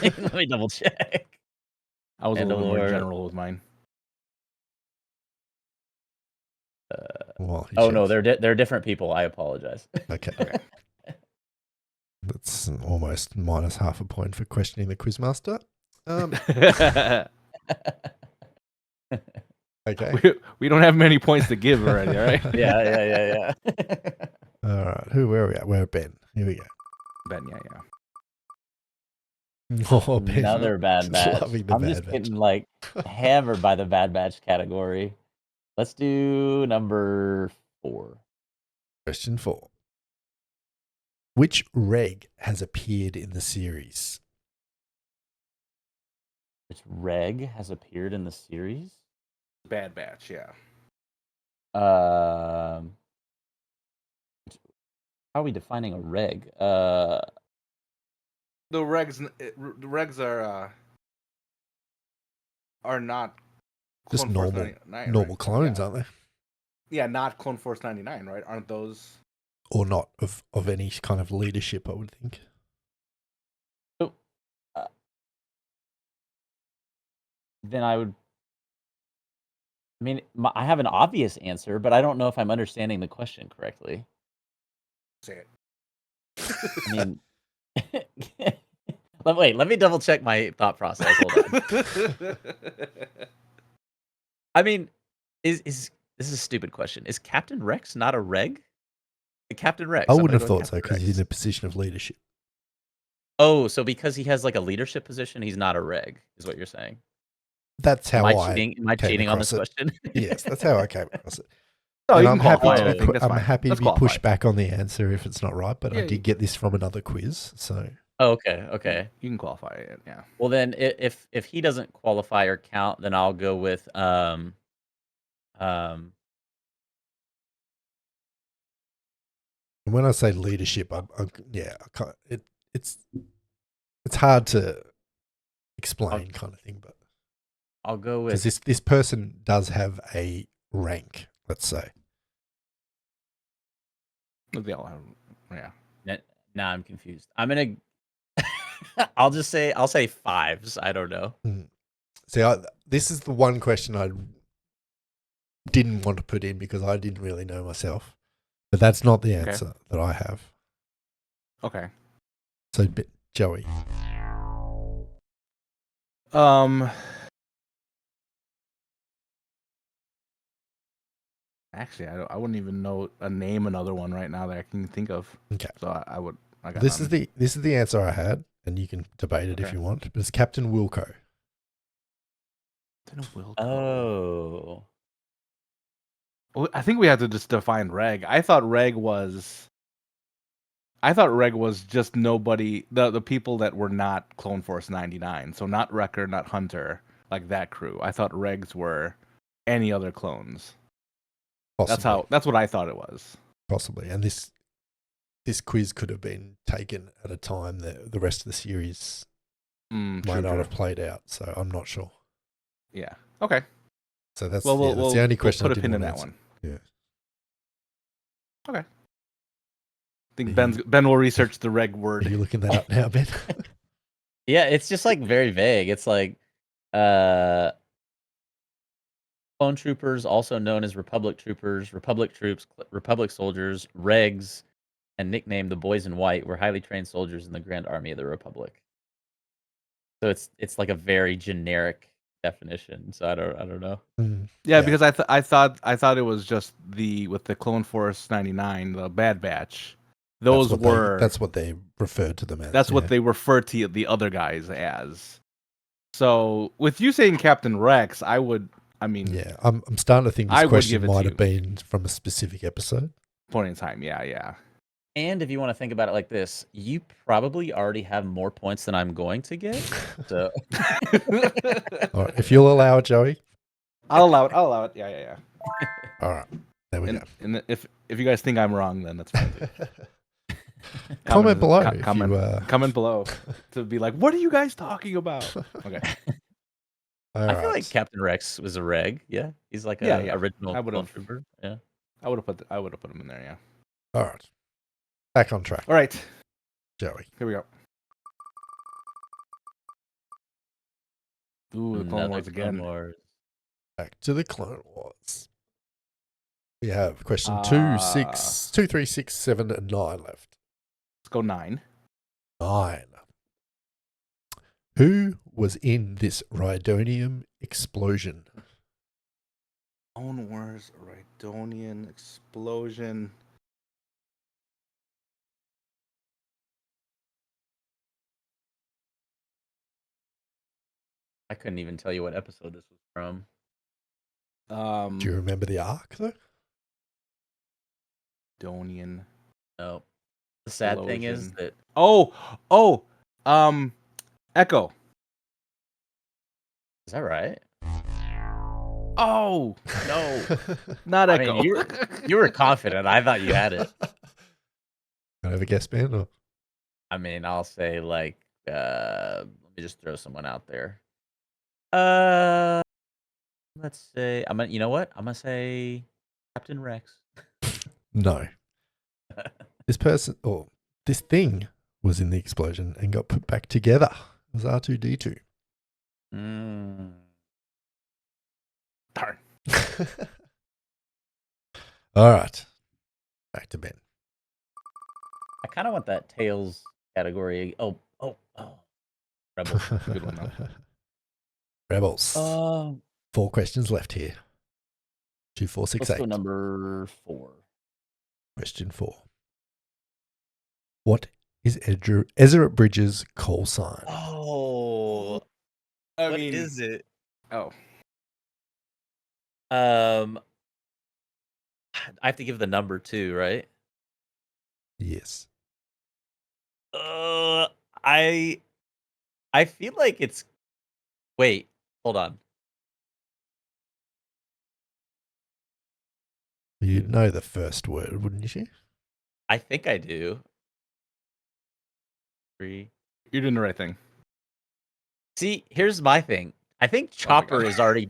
S2: Let me double check.
S3: I was a little bit more
S2: Mandalore.
S3: general with mine.
S4: Well, he
S2: Oh no,
S4: changed.
S2: they're different people. I apologize.
S4: Okay.
S3: Okay.
S4: That's almost minus half a point for questioning the quizmaster. Okay.
S3: we don't have many points to give already, all right?
S2: yeah.
S4: All right. Where are we at? We're Ben. Here we go.
S3: Ben, yeah.
S4: Oh, Ben.
S2: Another Bad Batch.
S4: Loving the
S2: I'm
S4: Bad
S2: just
S4: Batch.
S2: getting like hammered by the Bad Batch category. Let's do number 4.
S4: Question 4. Which reg has appeared in the series?
S2: Which reg has appeared in the series?
S3: Bad Batch, yeah.
S2: How are we defining a reg?
S3: The regs are not
S4: Just
S3: Clone Force
S4: normal
S3: 99,
S4: normal
S3: right?
S4: clones,
S3: Yeah.
S4: aren't they?
S3: Yeah, not Clone Force 99, right? Aren't those?
S4: Or not of any kind of leadership, I would think.
S2: So, then I would. I mean, I have an obvious answer, but I don't know if I'm understanding the question correctly.
S3: Say it.
S2: I mean, let me double check my thought process. Hold on. I mean, is this is a stupid question? Is Captain Rex not a reg? Captain Rex.
S4: I
S2: I'm
S4: wouldn't
S2: gonna
S4: have
S2: go
S4: thought
S2: with
S4: so
S2: Captain
S4: because he's
S2: Rex.
S4: in a position of leadership.
S2: Oh, so because he has like a leadership position, he's not a reg, is what you're saying?
S4: That's how
S2: Am I
S4: I
S2: cheating? Am I
S4: came
S2: cheating on
S4: across
S2: this
S4: it.
S2: question?
S4: Yes, that's how I came across it.
S3: No,
S4: And
S3: you
S4: I'm
S3: can
S4: happy
S3: qualify
S4: to
S3: it. I
S4: be
S3: think that's
S4: I'm
S3: fine.
S4: happy
S3: That's
S4: to be pushed
S3: qualified.
S4: back on the answer if it's not right, but I
S3: Yeah,
S4: did get this from another quiz, so
S2: Oh, okay.
S3: You can qualify it, yeah.
S2: Well, then if he doesn't qualify or count, then I'll go with
S4: and when I say leadership, it's hard to explain kind of thing, but
S2: I'll go
S4: because
S2: with
S4: this person does have a rank, let's say.
S3: They all have, yeah.
S2: Now I'm confused. I'm gonna I'll say 5s. I don't know.
S4: See, this is the one question I didn't want to put in because I didn't really know myself, but that's not the answer that I have.
S3: Okay.
S4: So, Joey.
S3: Actually, I wouldn't even know name another one right now that I can think of.
S4: Okay.
S3: So I would. I got
S4: This
S3: none.
S4: is the answer I had, and you can debate it if you want. But it's Captain Wilco.
S2: Oh.
S3: Well, I think we have to just define reg. I thought reg was just nobody, the people that were not Clone Force 99. So not Wrecker, not Hunter, like that crew. I thought regs were any other clones.
S4: Possibly.
S3: That's what I thought it was.
S4: Possibly. And this quiz could have been taken at a time that the rest of the series might not have played out. So I'm not sure.
S3: Yeah. Okay.
S4: So that's the only question.
S3: We'll put a pin in that one.
S4: Yeah.
S3: Okay. I think Ben will research the reg word.
S4: Are you looking that up now, Ben?
S2: Yeah, it's just like very vague. It's like clone troopers, also known as Republic troopers, Republic troops, Republic soldiers, regs, and nicknamed the Boys in White, were highly trained soldiers in the Grand Army of the Republic. So it's like a very generic definition. So I don't know.
S3: Yeah, because I thought it was just with the Clone Force 99, the Bad Batch. That's
S4: what they referred to them as.
S3: That's what they refer to the other guys as. So with you saying Captain Rex, I'm
S4: starting to think this question might have been from a specific episode.
S3: Point in time, yeah.
S2: And if you want to think about it like this, you probably already have more points than I'm going to get. So,
S4: all right, if you'll allow it, Joey,
S3: I'll allow it. Yeah.
S4: All right, there we go.
S3: And if you guys think I'm wrong, then that's fine.
S4: Comment below.
S3: Comment below to be like, what are you guys talking about? Okay.
S2: I feel like Captain Rex was a reg. Yeah, he's like a original clone trooper. Yeah,
S3: I would have put him in there. Yeah.
S4: All right. Back on track.
S3: All right.
S4: Joey.
S3: Here we go. Ooh, the Clone Wars again.
S4: Back to the Clone Wars. We have question 2, 6, 2, 3, 6, 7, and 9 left.
S3: Let's go 9.
S4: 9. Who was in this Rhydonium explosion?
S3: Clone Wars Rhydonian explosion.
S2: I couldn't even tell you what episode this was from.
S4: Do you remember the arc though?
S3: Donian.
S2: No. The sad thing is
S3: Explosion.
S2: that
S3: Echo.
S2: is that right?
S3: Oh no, not
S2: I
S3: Echo.
S2: mean, you were confident. I thought you had it.
S4: Can I have a guess, man? Or?
S2: I mean, I'll say like let me just throw someone out there. Let's say you know what? I'm gonna say Captain Rex.
S4: No. This person or this thing was in the explosion and got put back together. It was R2D2.
S2: Mm.
S3: Darn.
S4: All right. Back to Ben.
S2: I kind of want that Tails category. Oh. Rebels.
S3: Good one though.
S4: Rebels. 4 questions left here. 2, 4, 6,
S2: Let's
S4: 8.
S2: go number 4.
S4: Question 4. What is Ezra Bridges' call sign?
S2: Oh, what is it?
S3: Oh,
S2: I have to give the number 2, right?
S4: Yes.
S2: I feel like it's. Wait, hold on.
S4: You'd know the first word, wouldn't you?
S2: I think I do. 3.
S3: you're doing the right thing.
S2: See, here's my thing. I think
S3: Oh my
S2: Chopper
S3: God.
S2: is already.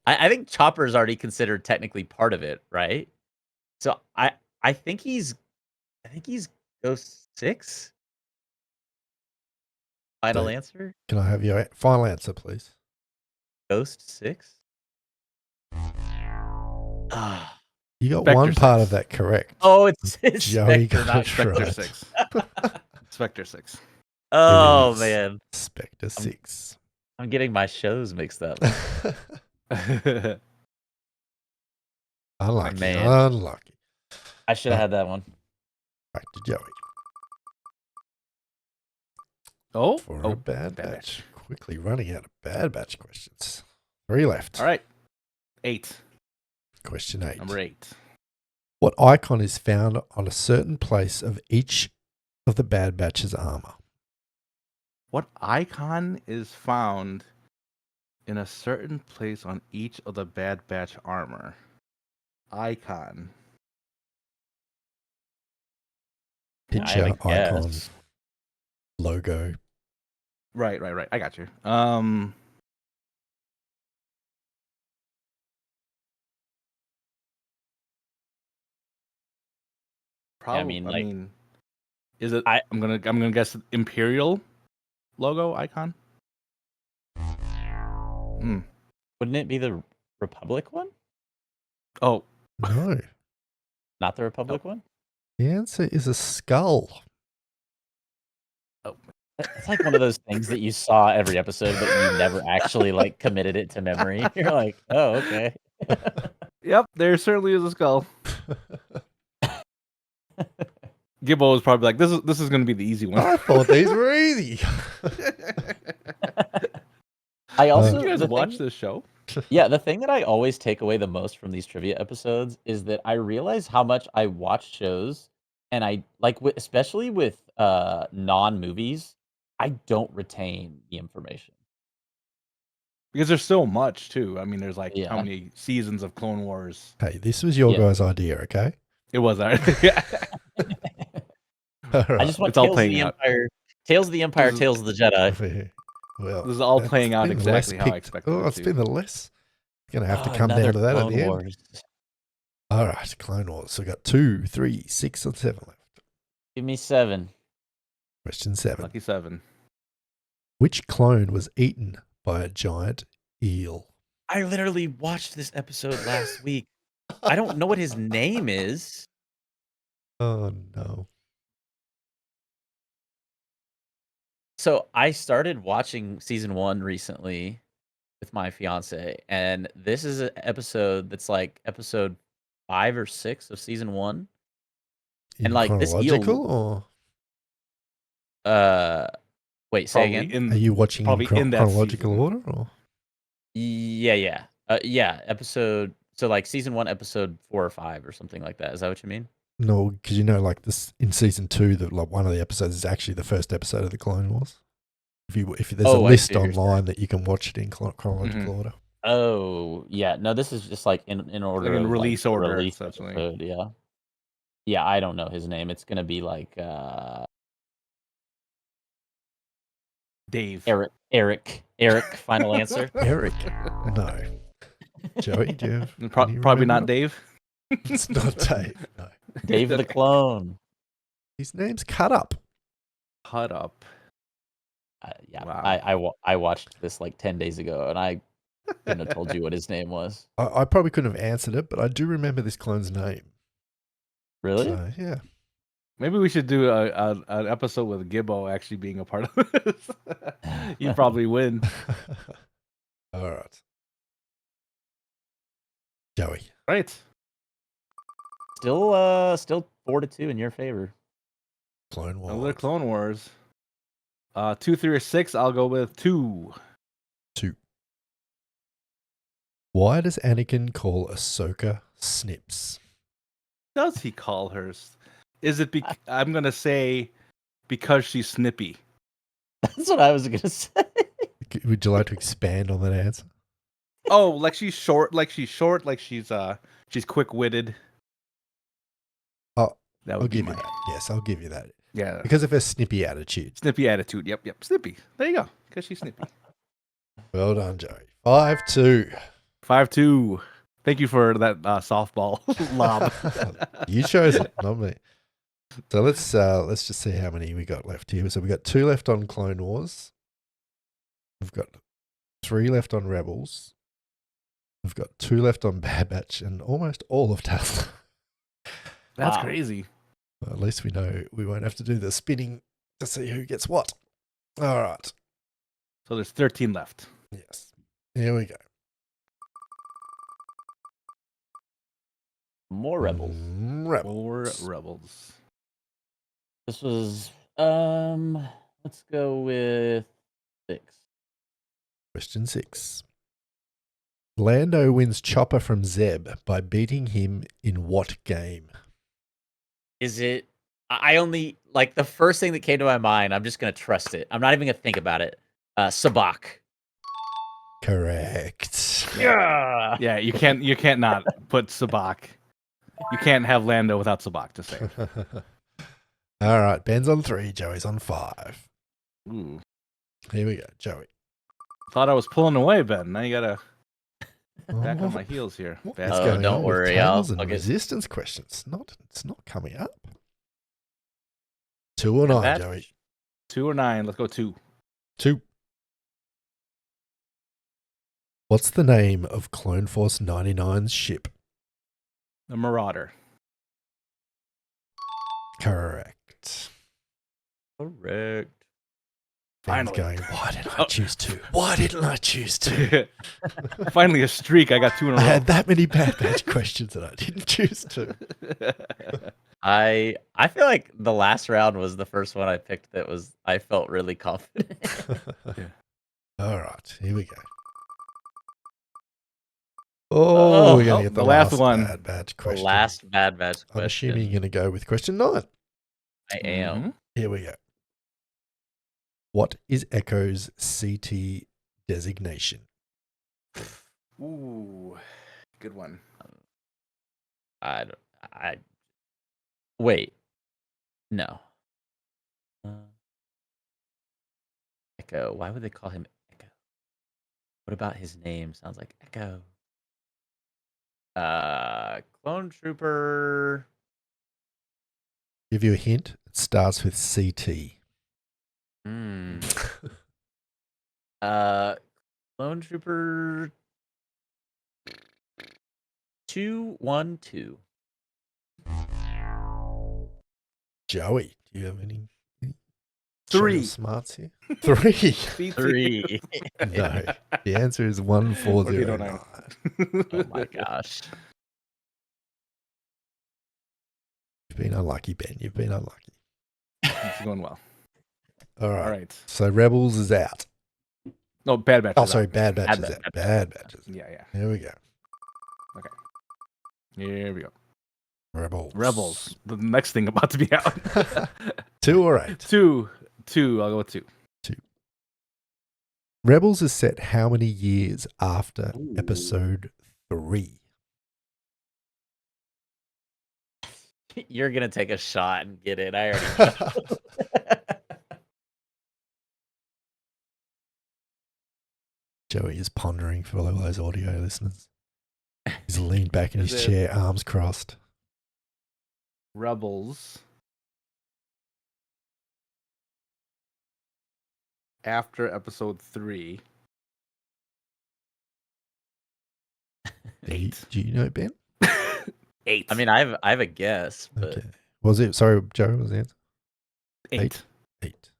S2: I think Chopper is already considered technically part of it, right? So I think he's Ghost 6. Final
S4: So-
S2: answer.
S4: Can I have your final answer, please?
S2: Ghost 6. Ah.
S4: You got
S3: Spectre
S4: one part
S3: 6.
S4: of that correct.
S2: Oh, it's
S4: Joey
S2: Spectre,
S4: got
S2: not
S4: it
S3: Spectre
S4: right.
S3: 6. Spectre 6.
S2: Oh
S4: is.
S2: man,
S4: Spectre 6.
S2: I'm getting my shows mixed up.
S4: Unlucky.
S2: Man.
S4: Unlucky.
S2: I should have had that one.
S4: Back to Joey. For a bad batch. Quickly running out of bad batch questions. 3 left.
S3: All right. 8.
S4: Question 8.
S3: Number 8.
S4: What icon is found on a certain place of each of the Bad Batch's armor?
S3: What icon is found in a certain place on each of the Bad Batch armor? Icon.
S2: I have
S4: Picture,
S2: a
S4: icon,
S2: guess.
S4: logo.
S3: Right. I got you. Probably.
S2: I mean,
S3: I
S2: like,
S3: mean, is it?
S2: I-
S3: I'm gonna guess Imperial logo icon. Hmm.
S2: Wouldn't it be the Republic one?
S3: Oh,
S4: No.
S2: Not the Republic one?
S4: The answer is a skull.
S2: It's like one of those things that you saw every episode, but you never actually like committed it to memory. You're like, oh, okay.
S3: yep. There certainly is a skull. Gibbo was probably like, "This is gonna be the easy one."
S4: I thought these were easy.
S2: I also
S3: Did you guys
S2: the
S3: watch
S2: thing-
S3: this show?
S2: Yeah, the thing that I always take away the most from these trivia episodes is that I realize how much I watch shows, and I like, especially with non-movies, I don't retain the information.
S3: Because there's so much too. I mean, there's like
S2: Yeah.
S3: how many seasons of Clone Wars?
S4: Hey, this was your
S2: Yeah.
S4: guys' idea, okay?
S3: It was. Yeah.
S4: All right.
S2: I just want
S3: It's all
S2: Tales of
S3: playing
S2: the
S3: out.
S2: Empire, Tales of the Empire,
S3: This is-
S2: Tales of the Jedi.
S4: Well,
S3: This is all
S4: that's
S3: playing out
S4: been
S3: exactly
S4: less
S3: how I
S4: picked.
S3: expected
S4: Oh,
S3: it
S4: it's
S3: to.
S4: been the less. Going to have to
S2: Oh,
S4: come down
S2: another
S4: to that at
S2: Clone
S4: the end.
S2: Wars.
S4: All right, Clone Wars. So we got 2, 3, 6, and 7 left.
S2: Give me 7.
S4: Question 7.
S3: Lucky 7.
S4: Which clone was eaten by a giant eel?
S2: I literally watched this episode last week. I don't know what his name is.
S4: Oh, no.
S2: So I started watching season 1 recently with my fiance, and this is an episode that's like episode 5 or 6 of season 1.
S4: In
S2: And, like, this eel-
S4: chronological or?
S2: Wait, say
S3: Probably
S2: again.
S4: Are you watching in
S3: probably in that
S4: chronological
S3: season.
S4: order? Or?
S2: Yeah. Yeah. Episode. So like season 1, episode 4 or 5 or something like that. Is that what you mean?
S4: No, because you know, like this in season 2, that like one of the episodes is actually the first episode of the Clone Wars. If there's a
S2: Oh, I
S4: list
S2: see what you're saying.
S4: online that you can watch it in chronological order.
S2: Oh, yeah. No, this is just like in order
S3: Like in
S2: of
S3: release
S2: the
S3: order,
S2: release
S3: essentially.
S2: episode. Yeah. Yeah, I don't know his name. It's gonna be like
S3: Dave.
S2: Eric. Final answer.
S4: Eric, no. Joey, do you have any
S3: Probably not
S4: remember?
S3: Dave.
S4: It's not Dave. No,
S2: Dave the clone.
S4: his name's Cut Up.
S3: Cut up.
S2: Yeah,
S3: Wow.
S2: I watched this like 10 days ago, and I couldn't have told you what his name was.
S4: I probably couldn't have answered it, but I do remember this clone's name.
S2: Really?
S4: So yeah,
S3: Maybe we should do an episode with Gibbo actually being a part of this. You'd probably win.
S4: all right. Joey,
S3: Right.
S2: Still 4-2 in your favor.
S4: Clone Wars.
S3: Another Clone Wars. 2, 3, or 6. I'll go with 2.
S4: 2. Why does Anakin call Ahsoka Snips?
S3: Does he call her? Is it? I'm gonna say because she's snippy.
S2: That's what I was gonna say.
S4: Would you like to expand on that answer?
S3: Oh, like she's short. Like she's quick-witted.
S4: Oh,
S3: That
S4: I'll
S3: would be
S4: give you
S3: my
S4: that. Yes, I'll give you that.
S3: yeah.
S4: Because of her snippy attitude.
S3: Snippy attitude. Yep. Snippy. There you go. Because she's snippy.
S4: Well done, Joey. 5-2.
S3: 5-2. Thank you for that softball lob.
S4: You chose it, not me. So let's just see how many we got left here. So we got 2 left on Clone Wars. We've got 3 left on Rebels. We've got 2 left on Bad Batch and almost all of Tesla.
S3: That's
S2: Wow.
S3: crazy.
S4: Well, at least we know we won't have to do the spinning to see who gets what. All right.
S3: So there's 13 left.
S4: Yes. Here we go.
S2: More rebels.
S4: Rebels.
S3: 4 rebels.
S2: This was let's go with 6.
S4: Question 6. Lando wins Chopper from Zeb by beating him in what game?
S2: Is it? I only like the first thing that came to my mind. I'm just gonna trust it. I'm not even gonna think about it. Sabak.
S4: Correct.
S2: Yeah.
S3: Yeah, you can't not put Sabak. You can't have Lando without Sabak to say.
S4: All right. Ben's on 3. Joey's on 5.
S3: Ooh.
S4: Here we go. Joey.
S3: Thought I was pulling away, Ben. Now you gotta back on
S4: Oh,
S3: my heels here.
S4: what's
S3: Bad
S2: Oh,
S4: going
S2: don't
S4: on with
S2: worry,
S4: tails
S2: I'll
S4: and
S2: get-
S4: resistance questions? It's not coming up. 2 or
S2: Bad
S4: 9,
S2: Batch?
S4: Joey.
S3: 2 or 9. Let's go 2.
S4: 2. What's the name of Clone Force 99's ship?
S3: The Marauder.
S4: Correct.
S2: Correct.
S4: Ben's
S3: Finally.
S4: going, why didn't I
S3: Oh.
S4: choose 2? Why didn't I choose 2?
S3: Finally a streak. I got 2 in a
S4: I
S3: row.
S4: had that many Bad Batch questions that I didn't choose 2.
S2: I feel like the last round was the first one I picked that was I felt really confident.
S4: All right, here we go. Oh, we're going
S3: oh,
S4: to get the
S3: the last
S4: last
S3: one.
S4: Bad Batch
S2: The
S4: question.
S2: last Bad Batch
S4: I'm
S2: question.
S4: assuming you're going to go with question 9.
S2: I am.
S3: Mhm.
S4: Here we go. What is Echo's CT designation?
S3: Ooh, good one.
S2: I wait. No. Echo. Why would they call him Echo? What about his name? Sounds like Echo. Clone Trooper.
S4: Give you a hint. It starts with CT.
S2: Hmm. Clone Trooper 212.
S4: Joey, do you have any
S3: 3.
S4: smarts here? 3.
S2: 3.
S4: No. The answer is 1409.
S2: Oh my gosh.
S4: You've been unlucky, Ben. You've been unlucky.
S3: It's going well.
S4: All right.
S3: All right.
S4: So Rebels is out.
S3: No, Bad Batch.
S4: Oh,
S3: is
S4: sorry,
S3: out.
S4: Bad Batch is
S2: Batch,
S4: out.
S2: Bad
S4: Bad Batch is out.
S3: Yeah.
S4: Here we go.
S3: Here we go.
S4: Rebels.
S3: The next thing about to be out.
S4: 2 or 8?
S3: Two. I'll go with 2.
S4: Rebels is set how many years after
S2: Ooh.
S4: episode 3?
S2: You're gonna take a shot and get it. I already know.
S4: Joey is pondering for all those audio listeners. He's leaned back in
S3: Is
S4: his
S3: it-
S4: chair, arms crossed.
S3: Rebels. After episode 3.
S4: Do you,
S3: 8.
S4: do you know, Ben?
S3: 8.
S2: I mean, I have a guess, but
S4: Okay. Was it? Sorry, Joe, what was the answer?
S3: 8.
S4: 8.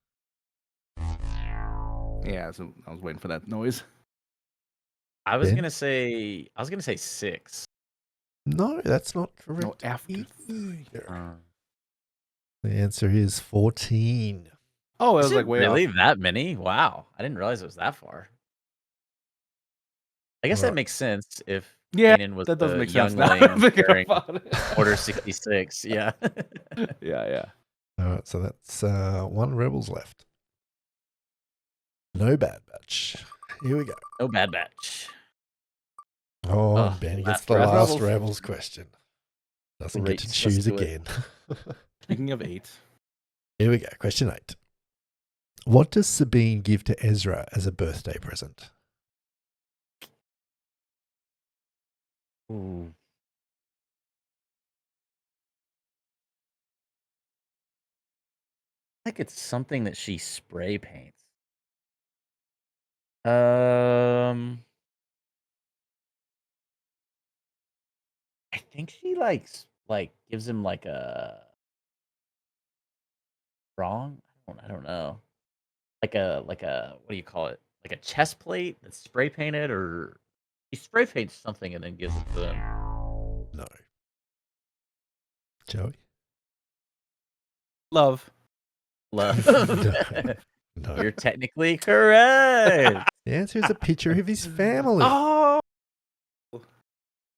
S3: Yeah, so I was waiting for that noise.
S2: I was
S4: Ben?
S2: gonna say 6.
S4: No, that's not correct.
S3: No, after.
S4: either. The answer is 14.
S3: Oh, it
S2: Is
S3: was
S2: it
S3: like way
S2: really
S3: off.
S2: that many? Wow, I didn't realize it was that far. I guess
S4: Right.
S2: that makes sense if
S3: Yeah,
S2: Kanan was
S3: that does
S2: the
S3: make sense now.
S2: youngling
S3: Thinking
S2: during
S3: about it.
S2: Order 66. Yeah.
S3: Yeah.
S4: All right, so that's 1 Rebels left. No Bad Batch. Here we go.
S2: No Bad Batch.
S4: Oh,
S2: Oh,
S4: Ben gets
S2: last
S4: the
S3: Rebels.
S4: last Rebels question. Doesn't
S2: Great,
S4: get to
S2: let's
S4: choose
S2: do it.
S4: again.
S3: Speaking of 8.
S4: Here we go. Question 8. What does Sabine give to Ezra as a birthday present?
S2: Ooh. Like it's something that she spray paints. I think she like gives him like a wrong. I don't know. Like a what do you call it? Like a chest plate that's spray painted, or he spray paints something and then gives it to them.
S4: No. Joey?
S3: Love.
S2: Love.
S4: No.
S2: You're technically correct.
S4: The answer is a picture of his family.
S3: Oh.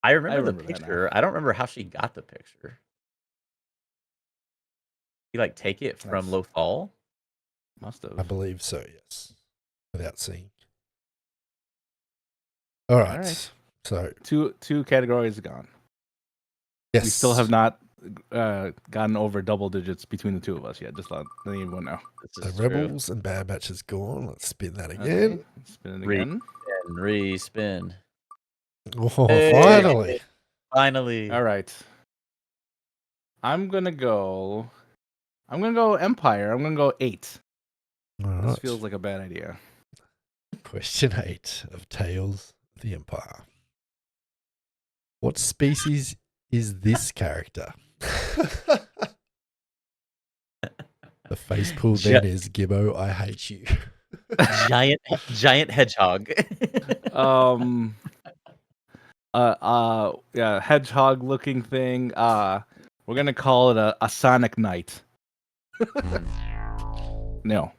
S2: I remember the
S3: remember that now.
S2: picture. I don't remember how she got the picture. You like take it from
S3: That's-
S2: Lothal?
S3: Must have.
S4: I believe so, yes. Without seeing. All right.
S3: right.
S4: So,
S3: Two categories gone.
S4: yes.
S3: We still have not gotten over double digits between the two of us yet. Just letting everyone know.
S2: This
S4: So
S2: is true.
S4: Rebels and Bad Batch is gone. Let's spin that
S3: Okay,
S4: again.
S3: spin it
S2: Re-
S3: again.
S2: And respin.
S4: Oh,
S2: Hey.
S4: finally.
S2: Finally.
S3: All right. I'm gonna go Empire. I'm gonna go 8.
S4: All
S3: This
S4: right.
S3: feels like a bad idea.
S4: Question 8 of Tales of the Empire. What species is this character? The face pull then is Gibbo, I hate you.
S2: giant hedgehog.
S3: Yeah, hedgehog looking thing. We're gonna call it a Sonic Knight. No.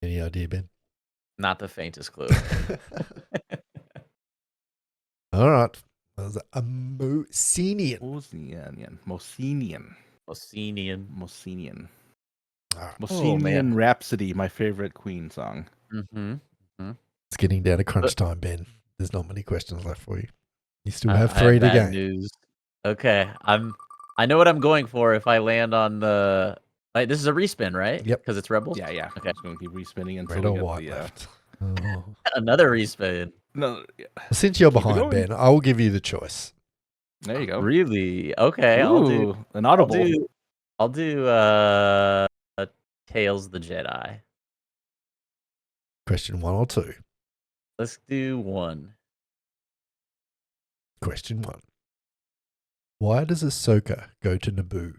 S4: Any idea, Ben?
S2: Not the faintest clue.
S4: All right. That was a Mosenian.
S3: Mosenian.
S2: Osenian.
S4: All right.
S3: Mosenian Rhapsody, my favorite Queen song.
S2: Mm-hmm.
S4: It's getting down to crunch time, Ben. There's not many questions left for you. You still
S2: I
S4: have
S2: have
S4: 3 to
S2: bad
S4: go.
S2: news. Okay, I know what I'm going for if I land on the. This is a respin, right?
S4: Yep.
S2: Because it's Rebels.
S3: Yeah.
S2: Okay.
S3: I'm just gonna keep respinning until
S4: Red
S3: we
S4: or
S3: get
S4: white
S3: the,
S4: left? Oh.
S2: Another respin.
S3: No,
S4: Since you're
S3: Keep it
S4: behind,
S3: going.
S4: Ben, I will give you the choice.
S3: there you go.
S2: Really? Okay. I'll do.
S3: Ooh, an audible.
S2: I'll do. Tales of the Jedi.
S4: Question 1 or 2?
S2: Let's do 1.
S4: Question 1. Why does Ahsoka go to Naboo?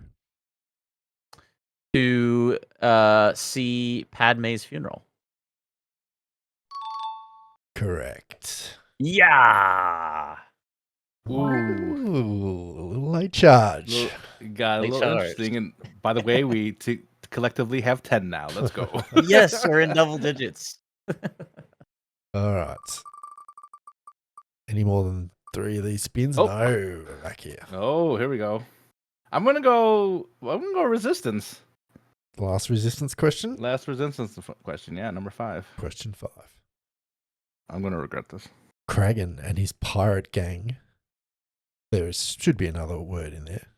S2: To see Padme's funeral.
S4: Correct.
S2: Yeah.
S3: Ooh.
S4: Ooh, a little late charge.
S3: Got a
S2: Late
S3: little
S2: charge.
S3: interesting. And by the way, to collectively have 10 now. Let's go.
S2: Yes, we're in double digits.
S4: All right. Any more than 3 of these spins?
S3: Oh.
S4: No, we're back here.
S3: Oh, here we go. I'm gonna go resistance.
S4: The last resistance question.
S3: Last resistance question. Yeah, number 5.
S4: Question 5.
S3: I'm gonna regret this.
S4: Kragan and his pirate gang. There should be another word in there.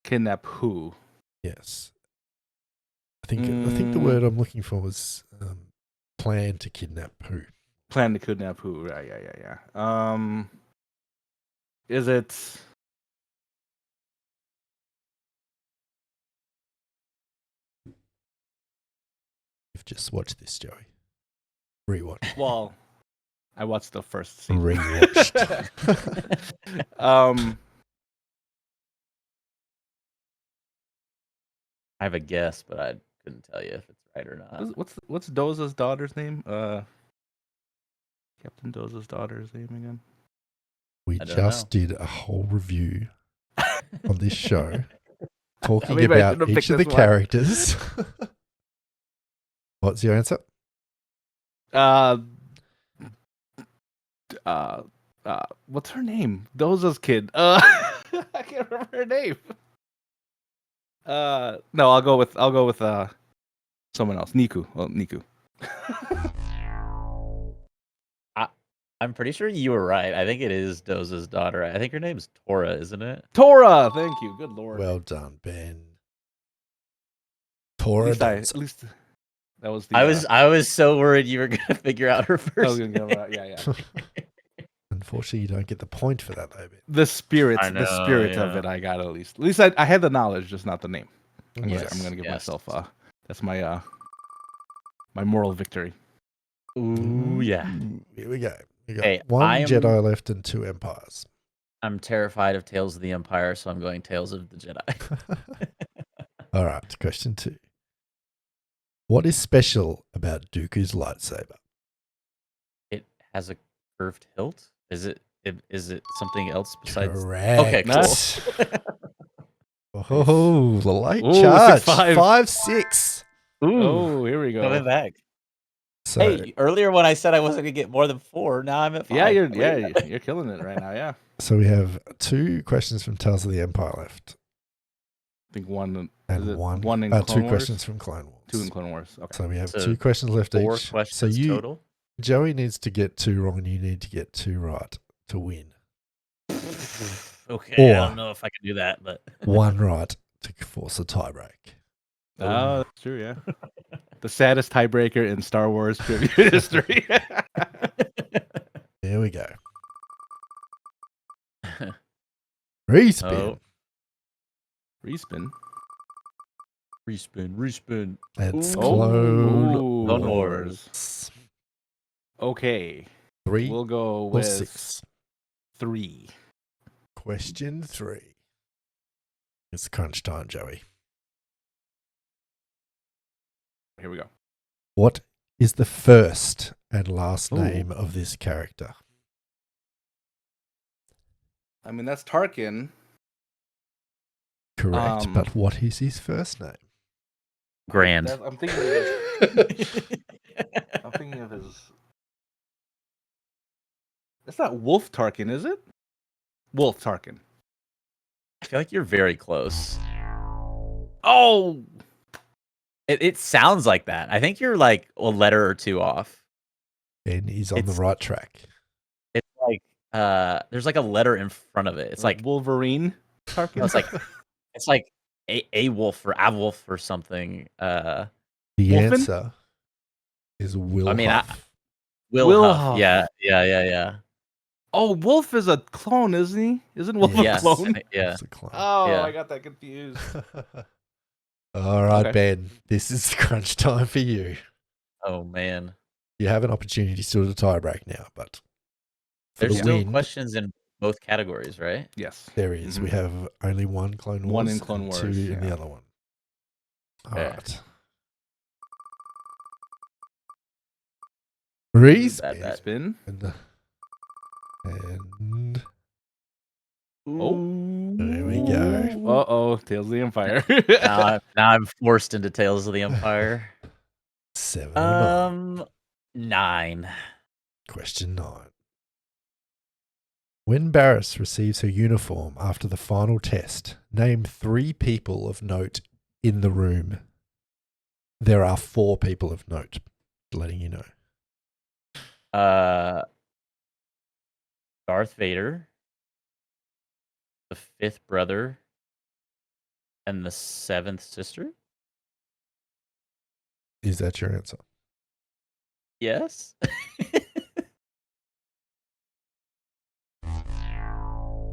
S3: Kidnap who?
S4: Yes. I think the word I'm looking for was plan to kidnap who.
S3: Plan to kidnap who? Right, yeah. Is it?
S4: You've just watched this, Joey. Rewatch.
S3: Well, I watched the first season.
S4: Rewatched.
S2: I have a guess, but I couldn't tell you if it's right or not.
S3: What's Doza's daughter's name? Captain Doza's daughter's name again?
S4: We
S2: I don't
S4: just
S2: know.
S4: did a whole review on this show talking
S3: Maybe I
S4: about
S3: should've
S4: each
S3: picked
S4: of the
S3: this one.
S4: characters. What's your answer?
S3: What's her name? Doza's kid. I can't remember her name. No, I'll go with someone else. Niku. Well, Niku.
S2: I'm pretty sure you were right. I think it is Doza's daughter. I think her name's Tora, isn't it?
S3: Tora. Thank you. Good lord.
S4: Well done, Ben.
S3: at
S4: Tora
S3: least,
S4: Doza.
S3: at least that was the.
S2: I was so worried you were gonna figure out her
S3: I was
S2: first.
S3: gonna go about, yeah.
S4: Unfortunately, you don't get the point for that, though, Ben.
S3: The spirit,
S2: I know,
S3: of
S2: yeah.
S3: it, I got at least. At least I had the knowledge, just not the name. I'm
S2: Yes,
S3: gonna give
S2: yes.
S3: myself. That's my my moral victory.
S2: Ooh, yeah.
S4: Here we go. We got
S2: Hey,
S4: 1 Jedi left and 2 Empires.
S2: I'm terrified of Tales of the Empire, so I'm going Tales of the Jedi.
S4: All right, question 2. What is special about Dooku's lightsaber?
S2: It has a curved hilt. Is it something else besides?
S4: Correct.
S2: Okay, cool.
S4: Oh, the late
S3: Ooh,
S4: charge.
S3: 6-5.
S4: 5-6.
S2: Ooh,
S3: Oh, here we go.
S2: coming back.
S4: So,
S2: Hey, earlier when I said I wasn't gonna get more than 4, now I'm at 5.
S3: Yeah,
S2: Look at that.
S3: you're killing it right now. Yeah,
S4: so we have 2 questions from Tales of the Empire left.
S3: I think one
S4: And
S3: is it
S4: one
S3: in Clone
S4: 2
S3: Wars?
S4: questions from Clone Wars.
S3: 2 in Clone Wars. Okay.
S4: So we have
S2: So
S4: 2 questions left
S2: 4
S4: each.
S2: questions
S4: so you,
S2: total.
S4: Joey needs to get 2 wrong and you need to get 2 right to win.
S2: Okay,
S4: Or-
S2: I don't know if I can do that, but
S4: 1 right to force a tiebreak.
S3: Oh, that's true. Yeah, the saddest tiebreaker in Star Wars trivia history.
S4: There we go. Respin.
S2: Oh.
S3: Respin.
S2: Respin.
S4: That's
S2: Ooh.
S4: Clone
S3: Ooh.
S2: Clone
S4: Wars.
S3: Okay,
S4: 3
S3: we'll go
S4: or
S3: with
S4: 6.
S3: 3.
S4: Question 3. It's crunch time, Joey.
S3: Here we go.
S4: What is the first and last
S3: Ooh.
S4: name of this character?
S3: I mean, that's Tarkin.
S4: Correct, but what is his first name?
S2: Grand.
S3: I'm thinking of his. I'm thinking of his. It's not Wolf Tarkin, is it? Wolf Tarkin.
S2: I feel like you're very close.
S3: Oh,
S2: It sounds like that. I think you're like a letter or 2 off.
S4: And he's on the
S2: It's-
S4: right track.
S2: It's like there's like a letter in front of it. It's like
S3: Wolverine Tarkin.
S2: no, it's like a wolf or a wolf or something.
S4: The
S3: Wolfen?
S4: answer is Will
S2: I mean,
S4: Huff.
S2: Will Huff.
S3: Huff.
S2: Yeah.
S3: Oh, Wolf is a clone, isn't he? Isn't Wolf
S2: Yes.
S3: a clone?
S2: Yeah.
S4: It's a clone.
S3: Oh,
S2: Yeah.
S3: I got that confused.
S4: All right,
S3: Okay.
S4: Ben. This is crunch time for you.
S2: Oh man.
S4: You have an opportunity still to tie break now, but for
S2: There's
S4: the
S2: still
S4: win,
S2: questions in both categories, right?
S3: Yes.
S4: there is. We
S3: Mhm.
S4: have only 1 Clone Wars,
S3: One in Clone
S4: and
S3: Wars,
S4: 2 in
S3: yeah.
S4: the other one. All
S2: Okay.
S4: right.
S2: Bad
S4: Respin.
S2: bet.
S3: Spin.
S4: And
S3: Oh.
S4: there we go.
S3: Uh-oh, Tales of the Empire.
S2: Now I'm forced into Tales of the Empire.
S4: 7 or 9.
S2: 9.
S4: Question 9. When Barris receives her uniform after the final test, name 3 people of note in the room. There are 4 people of note, letting you know.
S2: Darth Vader, the 5th brother, and the 7th sister?
S4: Is that your answer?
S2: Yes.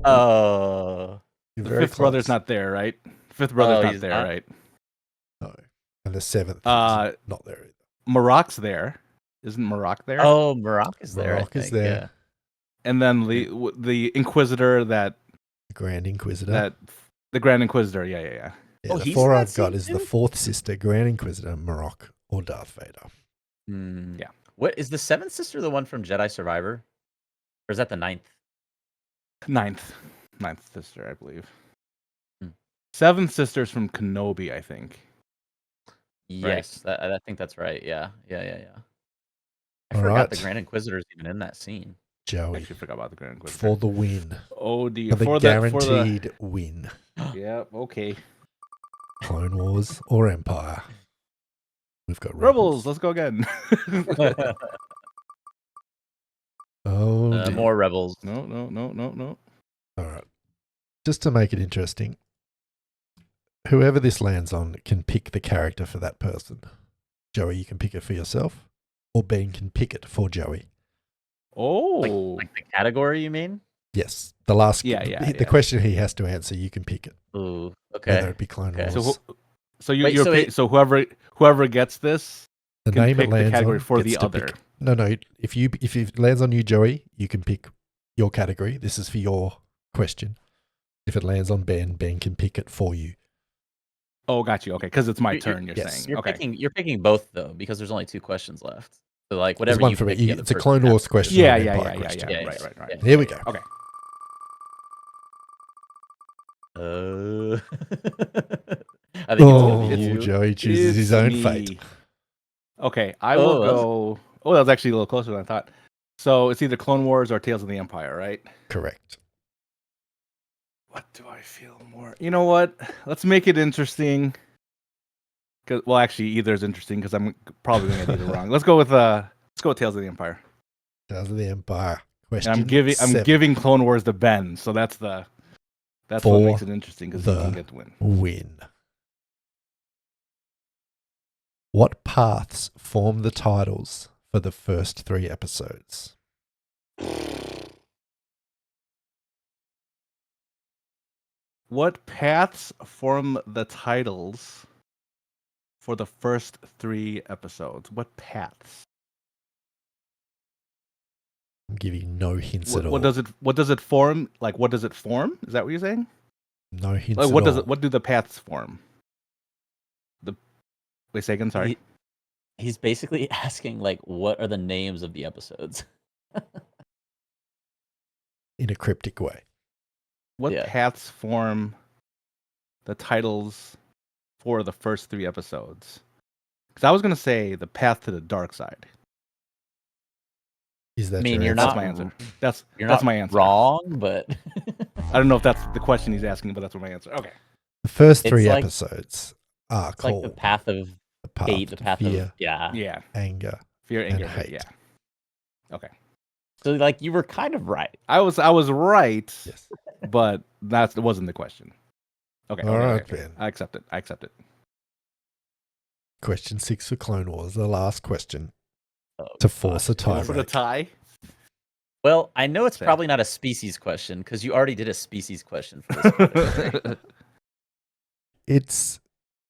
S2: Oh.
S4: You're
S3: The
S4: very
S3: 5th brother's
S4: close.
S3: not there, right? 5th brother's
S2: Oh,
S3: not
S2: he's
S3: there,
S2: not?
S3: right?
S4: No. And the 7th is not there either.
S3: Marok's there. Isn't Marok there?
S2: Oh, Marok is there, I
S4: Marok is
S2: think.
S4: there.
S2: Yeah.
S3: And then the Inquisitor
S4: The Grand Inquisitor.
S3: the Grand Inquisitor. Yeah.
S4: Yeah,
S2: Oh,
S4: the
S2: he's
S4: 4
S2: in that
S4: I've got
S2: scene
S4: is the
S2: too?
S4: 4th sister, Grand Inquisitor, Marok, or Darth Vader.
S3: Yeah.
S2: What is the 7th sister the one from Jedi Survivor? Or is that the 9th?
S3: Ninth sister, I believe.
S2: Hmm.
S3: 7th sister's from Kenobi, I think.
S2: Yes, I think that's right. Yeah. I
S4: All
S2: forgot the
S4: right.
S2: Grand Inquisitor's even in that scene.
S3: I
S4: Joey,
S3: actually forgot about the Grand Inquisitor.
S4: for the win.
S3: Oh dear.
S4: For the guaranteed win.
S3: Yep. Okay.
S4: Clone Wars or Empire. We've got
S3: Rebels.
S4: Rebels.
S3: Let's go again.
S4: Oh, dear.
S2: More Rebels.
S3: No.
S4: All right. Just to make it interesting, whoever this lands on can pick the character for that person. Joey, you can pick it for yourself, or Ben can pick it for Joey.
S3: Oh.
S2: Like the category, you mean?
S4: Yes. The last
S3: Yeah.
S4: question he has to answer, you can pick it.
S2: Ooh, okay.
S4: Whether it be Clone
S2: Okay.
S4: Wars.
S3: So whoever gets this
S4: The
S3: can
S4: name
S3: pick
S4: it
S3: the
S4: lands
S3: category
S4: on
S3: for
S4: gets
S3: the
S4: to
S3: other.
S4: pick. No. If it lands on you, Joey, you can pick your category. This is for your question. If it lands on Ben, Ben can pick it for you.
S3: Oh, got you. Okay, because it's my
S2: You're-
S3: turn. You're
S4: yes.
S3: saying.
S2: You're
S3: Okay.
S2: picking both though, because there's only 2 questions left. So like
S4: There's
S2: whatever
S4: one
S2: you
S4: for
S2: pick,
S4: me.
S2: the other
S4: It's a
S2: person
S4: Clone
S2: has
S4: Wars
S2: to
S4: question.
S2: pick.
S3: Yeah.
S4: or an Empire question.
S3: Right.
S2: Yeah.
S4: Here we go.
S3: Okay.
S2: I think it's gonna
S4: Oh,
S2: be you.
S4: Joey chooses his own fate.
S3: Okay, I will
S2: that's-
S3: go. Oh, that was actually a little closer than I thought. So it's either Clone Wars or Tales of the Empire, right?
S4: Correct.
S3: What do I feel more? You know what? Let's make it interesting. Well, actually, either is interesting because I'm probably going to get either wrong. Let's go with Tales of the Empire.
S4: Tales of the Empire.
S3: And
S4: Question
S3: I'm giving Clone Wars to Ben, so that's what makes it interesting because he can get to win.
S4: Win. What paths form the titles for the first 3 episodes?
S3: What paths form the titles for the first 3 episodes? What paths?
S4: I'm giving no hints at all.
S3: What does it form? Like, what does it form? Is that what you're saying?
S4: No hints
S3: Like,
S4: at all.
S3: what do the paths form? Wait a second, sorry.
S2: He's basically asking like, what are the names of the episodes?
S4: In a cryptic way.
S3: What
S2: Yeah.
S3: paths form the titles for the first 3 episodes? Because I was gonna say the path to the dark side.
S4: Is that
S2: I mean,
S4: your
S2: you're
S4: answer?
S3: That's
S2: not
S3: my answer.
S2: You're
S3: That's
S2: not
S3: my answer.
S2: wrong, but
S3: I don't know if that's the question he's asking, but that's my answer. Okay.
S4: The first
S2: It's
S4: 3
S2: like-
S4: episodes are
S2: it's like
S4: called
S2: the path of
S4: the path
S2: hate, the
S4: to
S2: path
S4: fear,
S2: of yeah.
S3: Yeah.
S4: anger.
S3: Fear,
S4: And
S3: anger,
S4: hate.
S3: hate. Yeah. Okay.
S2: So like you were kind of right.
S3: I was right,
S4: Yes.
S3: but that wasn't the question. Okay.
S4: All right,
S3: okay.
S4: Ben.
S3: I accept it.
S4: Question 6 for Clone Wars, the last question
S2: Oh,
S4: to force a
S3: Go for the
S4: tie.
S3: tie.
S2: Well, I know it's
S3: Sad.
S2: probably not a species question because you already did a species question for this category.
S4: It's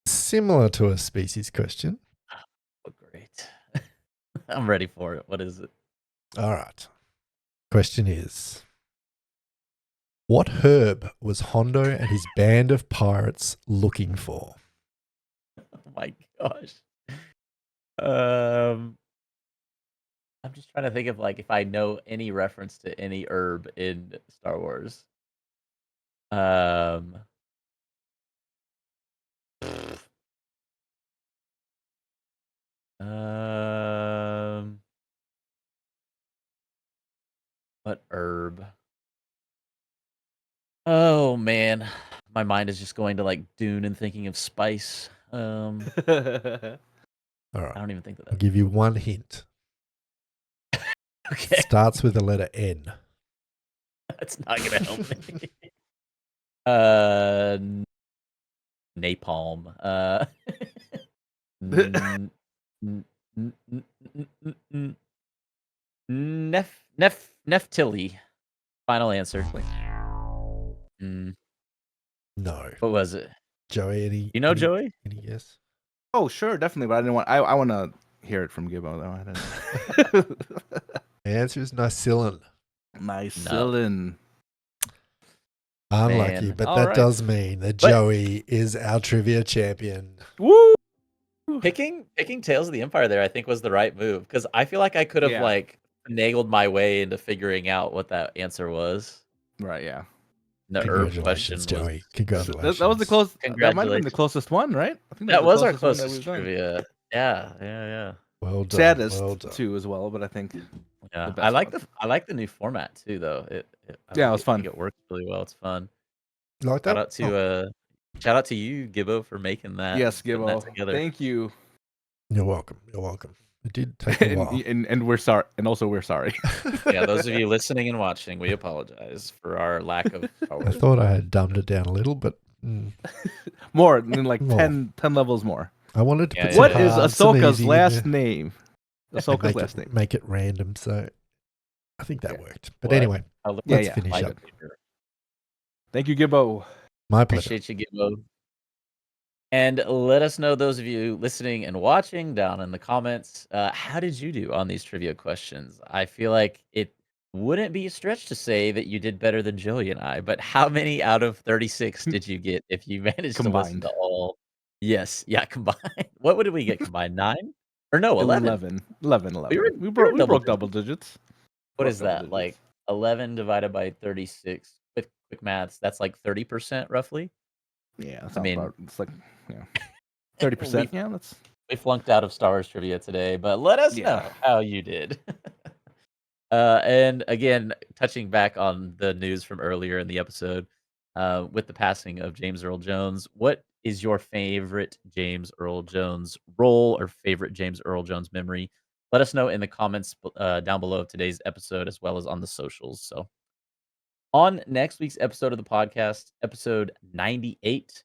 S4: similar to a species question.
S2: Oh, great. I'm ready for it. What is it?
S4: All right. Question is, what herb was Hondo and his band of pirates looking for?
S2: Oh my gosh. I'm just trying to think of like if I know any reference to any herb in Star Wars. Um, what herb? Oh man, my mind is just going to like Dune and thinking of spice.
S4: All right.
S2: I don't even think that
S4: I'll
S2: that's
S4: give you one hint.
S2: okay.
S4: Starts with the letter N.
S2: That's not gonna help me. Uh, napalm. N- n- n- n- n- n- n- Neftili. Final answer. Mm,
S4: No.
S2: what was it?
S4: Joey,
S2: You know, Joey?
S4: any guess?
S3: Oh, sure, definitely. But I didn't want. I want to hear it from Gibbo though. I didn't.
S4: The answer is Nicillin.
S3: Mycilin.
S4: Unlucky,
S2: Man.
S4: but
S2: All
S4: that
S2: right.
S4: does mean that
S2: But
S4: Joey is our trivia champion.
S3: Woo!
S2: picking Tales of the Empire there, I think was the right move because I feel like I could have
S3: Yeah.
S2: like finagled my way into figuring out what that answer was.
S3: Right. Yeah.
S2: The herb question
S4: Congratulations,
S2: was
S4: Joey. Congratulations.
S3: That was the close. That might have been the
S2: congratulations.
S3: closest one, right? I think
S2: That
S3: the
S2: was our
S3: closest one that
S2: closest
S3: we've done.
S2: trivia. Yeah.
S4: Well done.
S3: Saddest
S4: Well done.
S3: too as well, but I think
S2: Yeah,
S3: the
S2: I
S3: best
S2: like
S3: one.
S2: I like the new format too, though.
S3: Yeah, it was
S2: I
S3: fun.
S2: think it works really well. It's fun.
S4: You like that?
S2: Shout out to you, Gibbo, for making that.
S3: Yes,
S2: putting that
S3: Gibbo.
S2: together.
S3: Thank you.
S4: You're welcome. You're welcome. It did take a while.
S3: and we're sorry. And also we're sorry.
S2: Yeah, those of you listening and watching, we apologize for our lack of Star
S4: I
S2: Wars.
S4: thought I had dumbed it down a little, but
S3: More than like
S4: More.
S3: 10 levels more.
S4: I wanted to
S2: Yeah,
S4: put
S2: yeah,
S4: some
S3: What
S2: yeah.
S3: is
S4: hard, some
S3: Ahsoka's
S4: easy in
S3: last
S4: there.
S3: name? Ahsoka's last name.
S4: Make it random, so I think that
S3: Okay.
S4: worked. But
S2: What?
S4: anyway,
S2: I'll look
S3: Yeah,
S4: let's
S3: yeah.
S4: finish
S2: like
S4: up.
S2: it.
S3: Thank you, Gibbo.
S4: My pleasure.
S2: Appreciate you, Gibbo. And let us know, those of you listening and watching, down in the comments, how did you do on these trivia questions? I feel like it wouldn't be a stretch to say that you did better than Joey and I, but how many out of 36 did you get if you managed to listen
S3: Combined.
S2: to all? Yes, yeah, combined. What did we get combined? 9? Or no, 11.
S3: 11.
S2: We were
S3: We
S2: double
S3: broke
S2: digits.
S3: double digits.
S2: What
S3: Broke
S2: is
S3: double
S2: that?
S3: digits.
S2: Like 11 divided by 36. Quick maths, that's like 30% roughly.
S3: Yeah, that
S2: I
S3: sounds
S2: mean,
S3: about. It's like 30%. Yeah, that's.
S2: we flunked out of Star Wars trivia today, but let us
S3: Yeah.
S2: know how you did. And again, touching back on the news from earlier in the episode, with the passing of James Earl Jones, what is your favorite James Earl Jones role or favorite James Earl Jones memory? Let us know in the comments down below of today's episode, as well as on the socials. So, on next week's episode of the podcast, episode 98,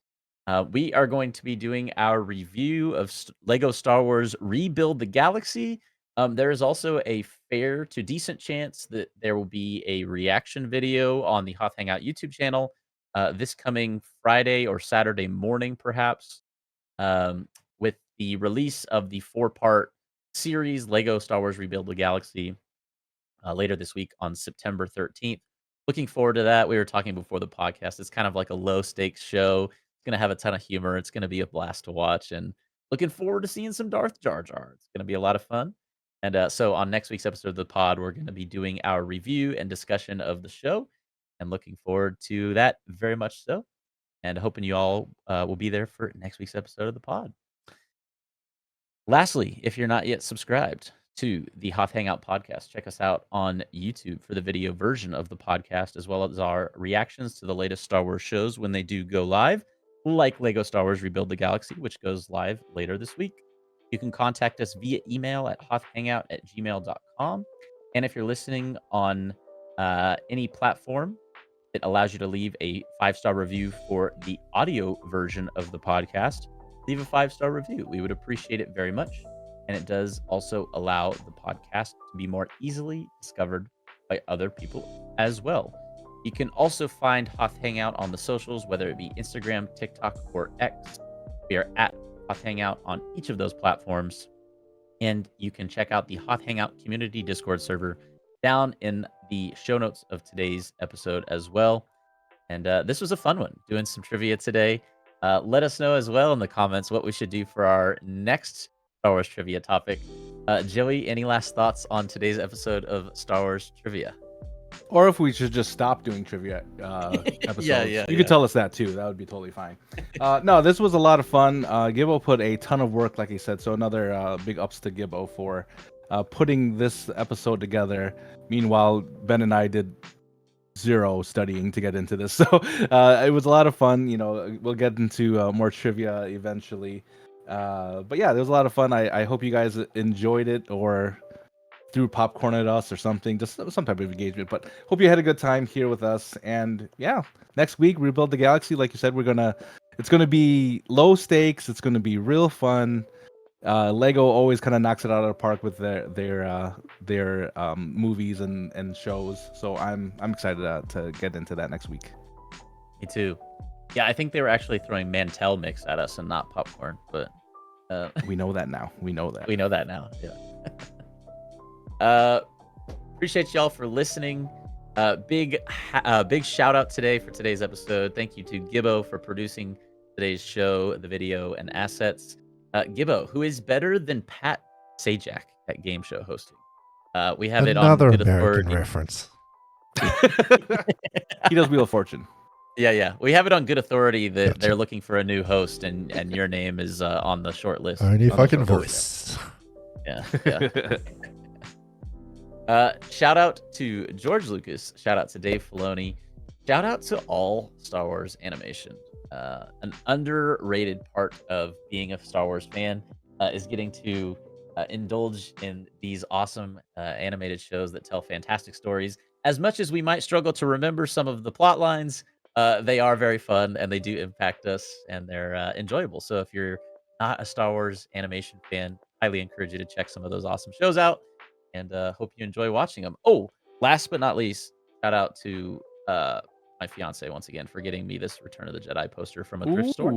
S2: we are going to be doing our review of Lego Star Wars Rebuild the Galaxy. There is also a fair to decent chance that there will be a reaction video on the Hoth Hangout YouTube channel this coming Friday or Saturday morning, perhaps, with the release of the 4-part series Lego Star Wars Rebuild the Galaxy later this week on September 13th. Looking forward to that. We were talking before the podcast. It's kind of like a low stakes show. It's going to have a ton of humor. It's going to be a blast to watch. And looking forward to seeing some Darth Jar Jar. It's going to be a lot of fun. And so on next week's episode of the pod, we're going to be doing our review and discussion of the show. And looking forward to that very much so. And hoping you all will be there for next week's episode of the pod. Lastly, if you're not yet subscribed to the Hoth Hangout podcast, check us out on YouTube for the video version of the podcast, as well as our reactions to the latest Star Wars shows when they do go live, like Lego Star Wars Rebuild the Galaxy, which goes live later this week. You can contact us via email at hothhangout@gmail.com. And if you're listening on any platform that allows you to leave a 5-star review for the audio version of the podcast, leave a 5-star review. We would appreciate it very much. And it does also allow the podcast to be more easily discovered by other people as well. You can also find Hoth Hangout on the socials, whether it be Instagram, TikTok, or X. We are at Hoth Hangout on each of those platforms. And you can check out the Hoth Hangout community Discord server down in the show notes of today's episode as well. And this was a fun one, doing some trivia today. Let us know as well in the comments what we should do for our next Star Wars trivia topic. Joey, any last thoughts on today's episode of Star Wars Trivia?
S3: Or if we should just stop doing trivia episodes,
S2: yeah,
S3: you could tell us that too. That would be totally fine. No, this was a lot of fun. Gibbo put a ton of work, like he said. So another big ups to Gibbo for putting this episode together. Meanwhile, Ben and I did zero studying to get into this, so it was a lot of fun. We'll get into more trivia eventually. But yeah, there was a lot of fun. I hope you guys enjoyed it or threw popcorn at us or something, just some type of engagement. But hope you had a good time here with us. And yeah, next week, Rebuild the Galaxy. Like you said, it's gonna be low stakes. It's gonna be real fun. Lego always kind of knocks it out of the park with their movies and shows. So I'm excited to get into that next week.
S2: Me too. Yeah, I think they were actually throwing Mantel mix at us and not popcorn, but
S3: we know that now. We know that.
S2: We know that now. Yeah. Appreciate y'all for listening. Big shout out today for today's episode. Thank you to Gibbo for producing today's show, the video and assets. Gibbo, who is better than Pat Sajak at game show hosting? We have
S4: Another
S2: it on Good
S4: American
S2: Authority.
S4: reference.
S3: He does Wheel of Fortune.
S2: Yeah. We have it on Good Authority that they're looking for a new host, and your name is on the short list.
S4: Only if I can voice.
S2: Yeah. Shout out to George Lucas. Shout out to Dave Filoni. Shout out to all Star Wars animation. An underrated part of being a Star Wars fan is getting to indulge in these awesome animated shows that tell fantastic stories. As much as we might struggle to remember some of the plot lines, they are very fun and they do impact us, and they're enjoyable. So if you're not a Star Wars animation fan, highly encourage you to check some of those awesome shows out, and hope you enjoy watching them. Oh, last but not least, shout out to my fiance once again for getting me this Return of the Jedi poster from a thrift store.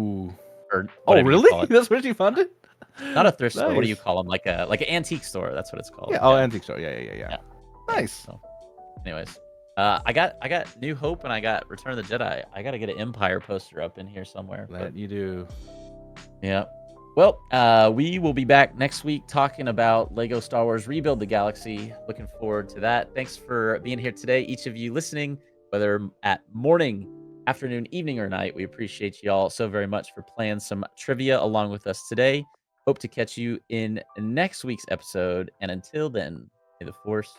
S2: Or
S3: really? That's where she found it?
S2: Not a thrift store. What do you
S3: Nice.
S2: call them? Like an antique store. That's what it's called.
S3: Yeah. Oh, antique store. Yeah. Nice.
S2: So, anyways, I got New Hope and I got Return of the Jedi. I got to get an Empire poster up in here somewhere.
S3: That you do.
S2: Yeah. Well, we will be back next week talking about Lego Star Wars Rebuild the Galaxy. Looking forward to that. Thanks for being here today, each of you listening, whether at morning, afternoon, evening, or night. We appreciate you all so very much for playing some trivia along with us today. Hope to catch you in next week's episode. And until then, may the Force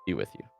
S2: be with you.